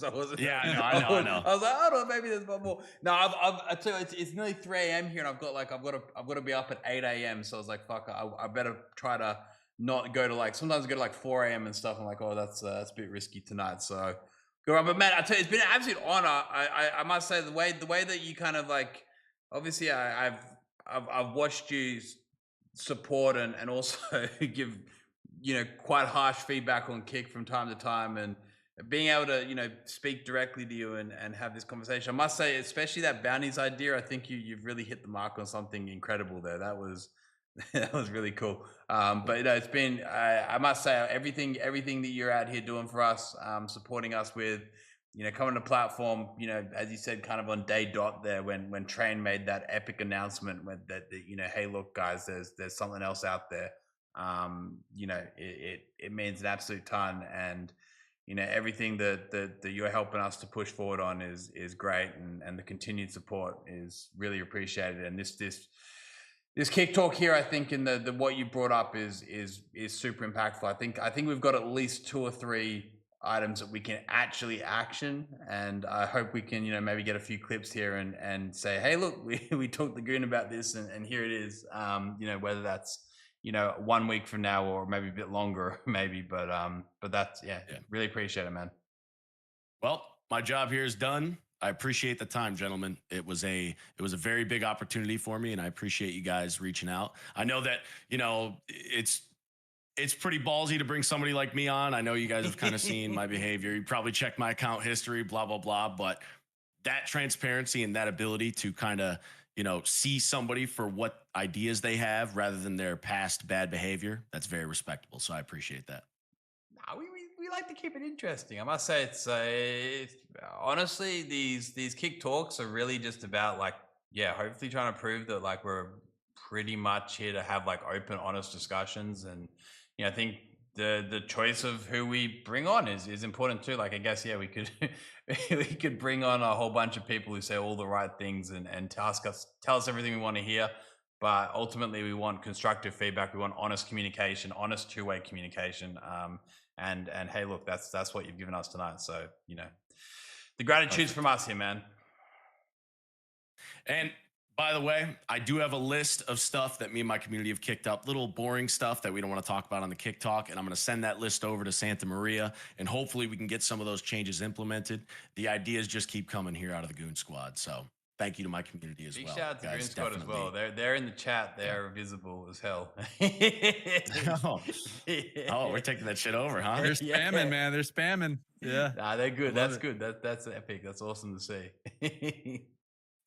I wasn't. Yeah, I know. I was like, I don't know, maybe there's one more. No, I tell you, it's nearly 3 a.m. here, and I've got to be up at 8 a.m. So I was like, fuck, I better try to not go to like. Sometimes I go to like 4 a.m. and stuff. I'm like, oh, that's a bit risky tonight. So go on, but man, I tell you, it's been an absolute honor. I must say the way that you kind of like, obviously, I've watched you support and also give, you know, quite harsh feedback on Kick from time to time, and being able to, you know, speak directly to you and have this conversation. I must say, especially that bounties idea, I think you've really hit the mark on something incredible there. That was that was really cool. But you know, it's been I must say everything that you're out here doing for us, supporting us with, you know, coming to platform, you know, as you said, kind of on day dot there when Train made that epic announcement with that, you know, hey, look, guys, there's something else out there. You know, it means an absolute ton, and you know, everything that you're helping us to push forward on is great, and the continued support is really appreciated. And this Kick talk here, I think, in the what you brought up is super impactful. I think we've got at least 2 or 3 items that we can actually action, and I hope we can, you know, maybe get a few clips here and say, hey, look, we talked the goon about this, and here it is. You know, whether that's, you know, 1 week from now or maybe a bit longer, maybe, but that's yeah, really appreciate it, man. Well, my job here is done. I appreciate the time, gentlemen. It was a very big opportunity for me, and I appreciate you guys reaching out. I know that, you know, it's pretty ballsy to bring somebody like me on. I know you guys have kind of seen my behavior. You probably checked my account history, blah, blah, blah. But that transparency and that ability to kind of, you know, see somebody for what ideas they have rather than their past bad behavior, that's very respectable. So I appreciate that. No, we like to keep it interesting. I must say, it's honestly, these Kick talks are really just about like, yeah, hopefully trying to prove that like we're pretty much here to have like open, honest discussions. And you know, I think the choice of who we bring on is important too. Like, I guess, yeah, we could we could bring on a whole bunch of people who say all the right things and tell us everything we want to hear. But ultimately, we want constructive feedback. We want honest communication, honest two-way communication. And hey, look, that's what you've given us tonight. So, you know, the gratitude's from us here, man. And by the way, I do have a list of stuff that me and my community have kicked up, little boring stuff that we don't want to talk about on the Kick Talk, and I'm going to send that list over to Santamaria, and hopefully we can get some of those changes implemented. The ideas just keep coming here out of the Goon Squad, so thank you to my community as well. Big shout out to Goon Squad as well. They're in the chat. They're visible as hell. Oh, we're taking that shit over, huh? They're spamming, man. They're spamming. Yeah. Nah, they're good. That's good. That's epic. That's awesome to see.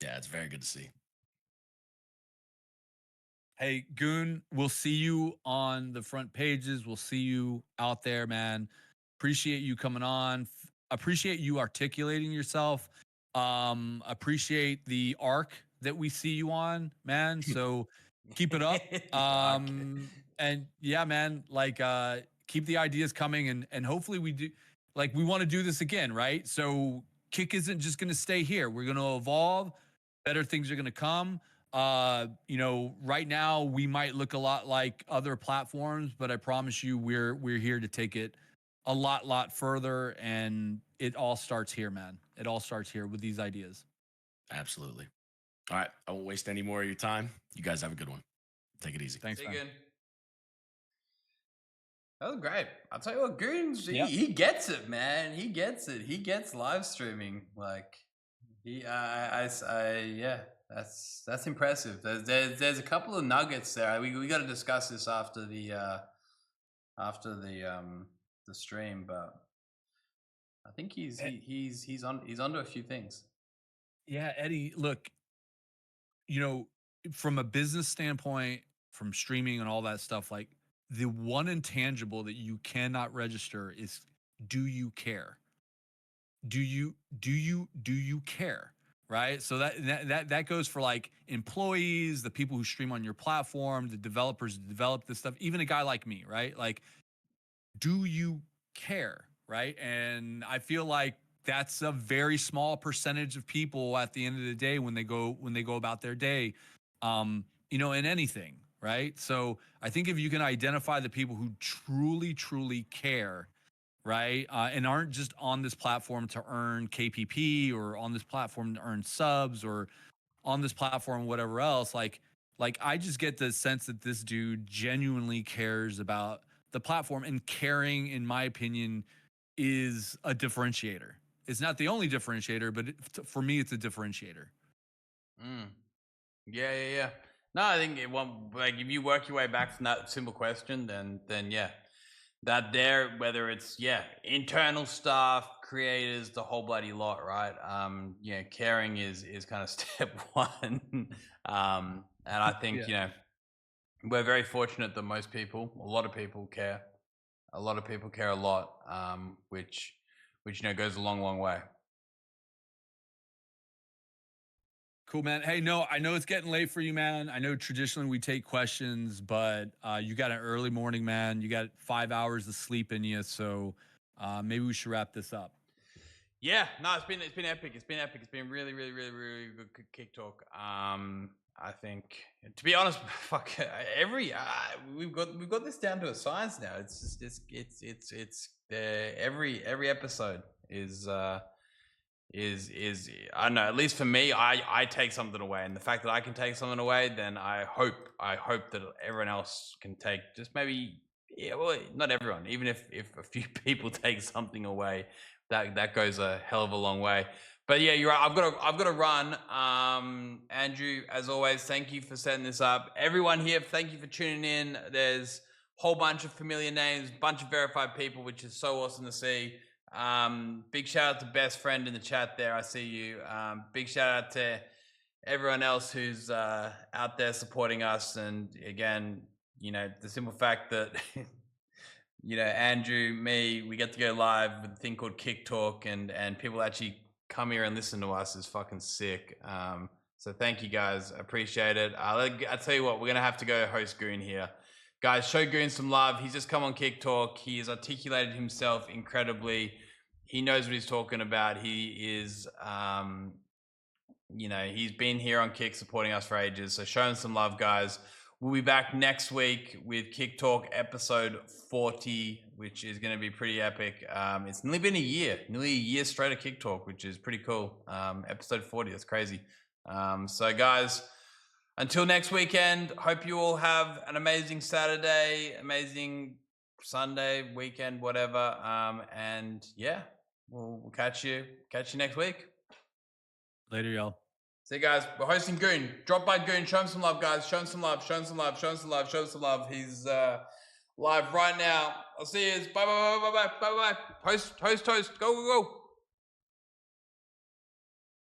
Yeah, it's very good to see. Hey, Goon, we'll see you on the front pages. We'll see you out there, man. Appreciate you coming on. Appreciate you articulating yourself. Appreciate the arc that we see you on, man. So keep it up. And yeah, man, like keep the ideas coming, and hopefully we do, like, we want to do this again, right? So Kick isn't just going to stay here. We're going to evolve. Better things are going to come. You know, right now we might look a lot like other platforms, but I promise you we're here to take it a lot further, and it all starts here, man. It all starts here with these ideas. Absolutely. All right, I won't waste any more of your time. You guys have a good one. Take it easy. Thanks, man. That was great. I'll tell you what, Goons, he gets it, man. He gets it. He gets live streaming. Like, yeah. That's impressive. There's a couple of nuggets there. We got to discuss this after the stream, but I think he's onto a few things. Yeah, Eddie, look, you know, from a business standpoint, from streaming and all that stuff, like, the one intangible that you cannot register is, do you care? Do you care? Right? So that goes for like employees, the people who stream on your platform, the developers that develop this stuff, even a guy like me, right? Like, do you care? Right? And I feel like that's a very small percentage of people at the end of the day when they go about their day, you know, in anything, right? So I think if you can identify the people who truly care, right, and aren't just on this platform to earn KPP or on this platform to earn subs or on this platform whatever else, like I just get the sense that this dude genuinely cares about the platform, and caring, in my opinion, is a differentiator. It's not the only differentiator, but for me, it's a differentiator. Yeah. No, I think like if you work your way back from that simple question, then yeah, that there, whether it's internal staff, creators, the whole bloody lot, right? Yeah, caring is kind of step one. And I think we're very fortunate that a lot of people care. A lot of people care a lot, which goes a long way. Cool, man. Hey, no, I know it's getting late for you, man. I know traditionally we take questions, but you got an early morning, man. You got 5 hours of sleep in you, so maybe we should wrap this up. Yeah, no, it's been epic. It's been really good kick talk. I think, to be honest, fuck we've got this down to a science now. It's just every episode is I don't know, at least for me, I take something away, and the fact that I can take something away, then I hope that everyone else can take just maybe, well, not everyone, even if a few people take something away, that goes a hell of a long way. But yeah, you're right. I've got to run. Andrew, as always, thank you for setting this up. Everyone here, thank you for tuning in. There's a whole bunch of familiar names, bunch of verified people, which is so awesome to see. Big shout out to best friend in the chat there. I see you. Big shout out to everyone else who's out there supporting us. And again, the simple fact that Andrew, me, we get to go live with a thing called Kick Talk, and people actually come here and listen to us is fucking sick. So thank you guys, appreciate it. I tell you what, we're gonna have to go host Goon here. Guys, show Goon some love. He's just come on Kick Talk. He has articulated himself incredibly. He knows what he's talking about. He is, he's been here on Kick supporting us for ages. So show him some love, guys. We'll be back next week with Kick Talk episode 40, which is going to be pretty epic. It's nearly been nearly a year straight of Kick Talk, which is pretty cool. Episode 40, that's crazy. So guys, until next weekend, hope you all have an amazing Saturday, amazing Sunday, weekend, whatever. And yeah, we'll catch you next week. Later, y'all. See you guys. We're hosting Goon. Drop by Goon. Show him some love, guys. Show him some love. Show him some love. Show him some love. Show him some love. He's live right now. I'll see you. Bye. Host. Go.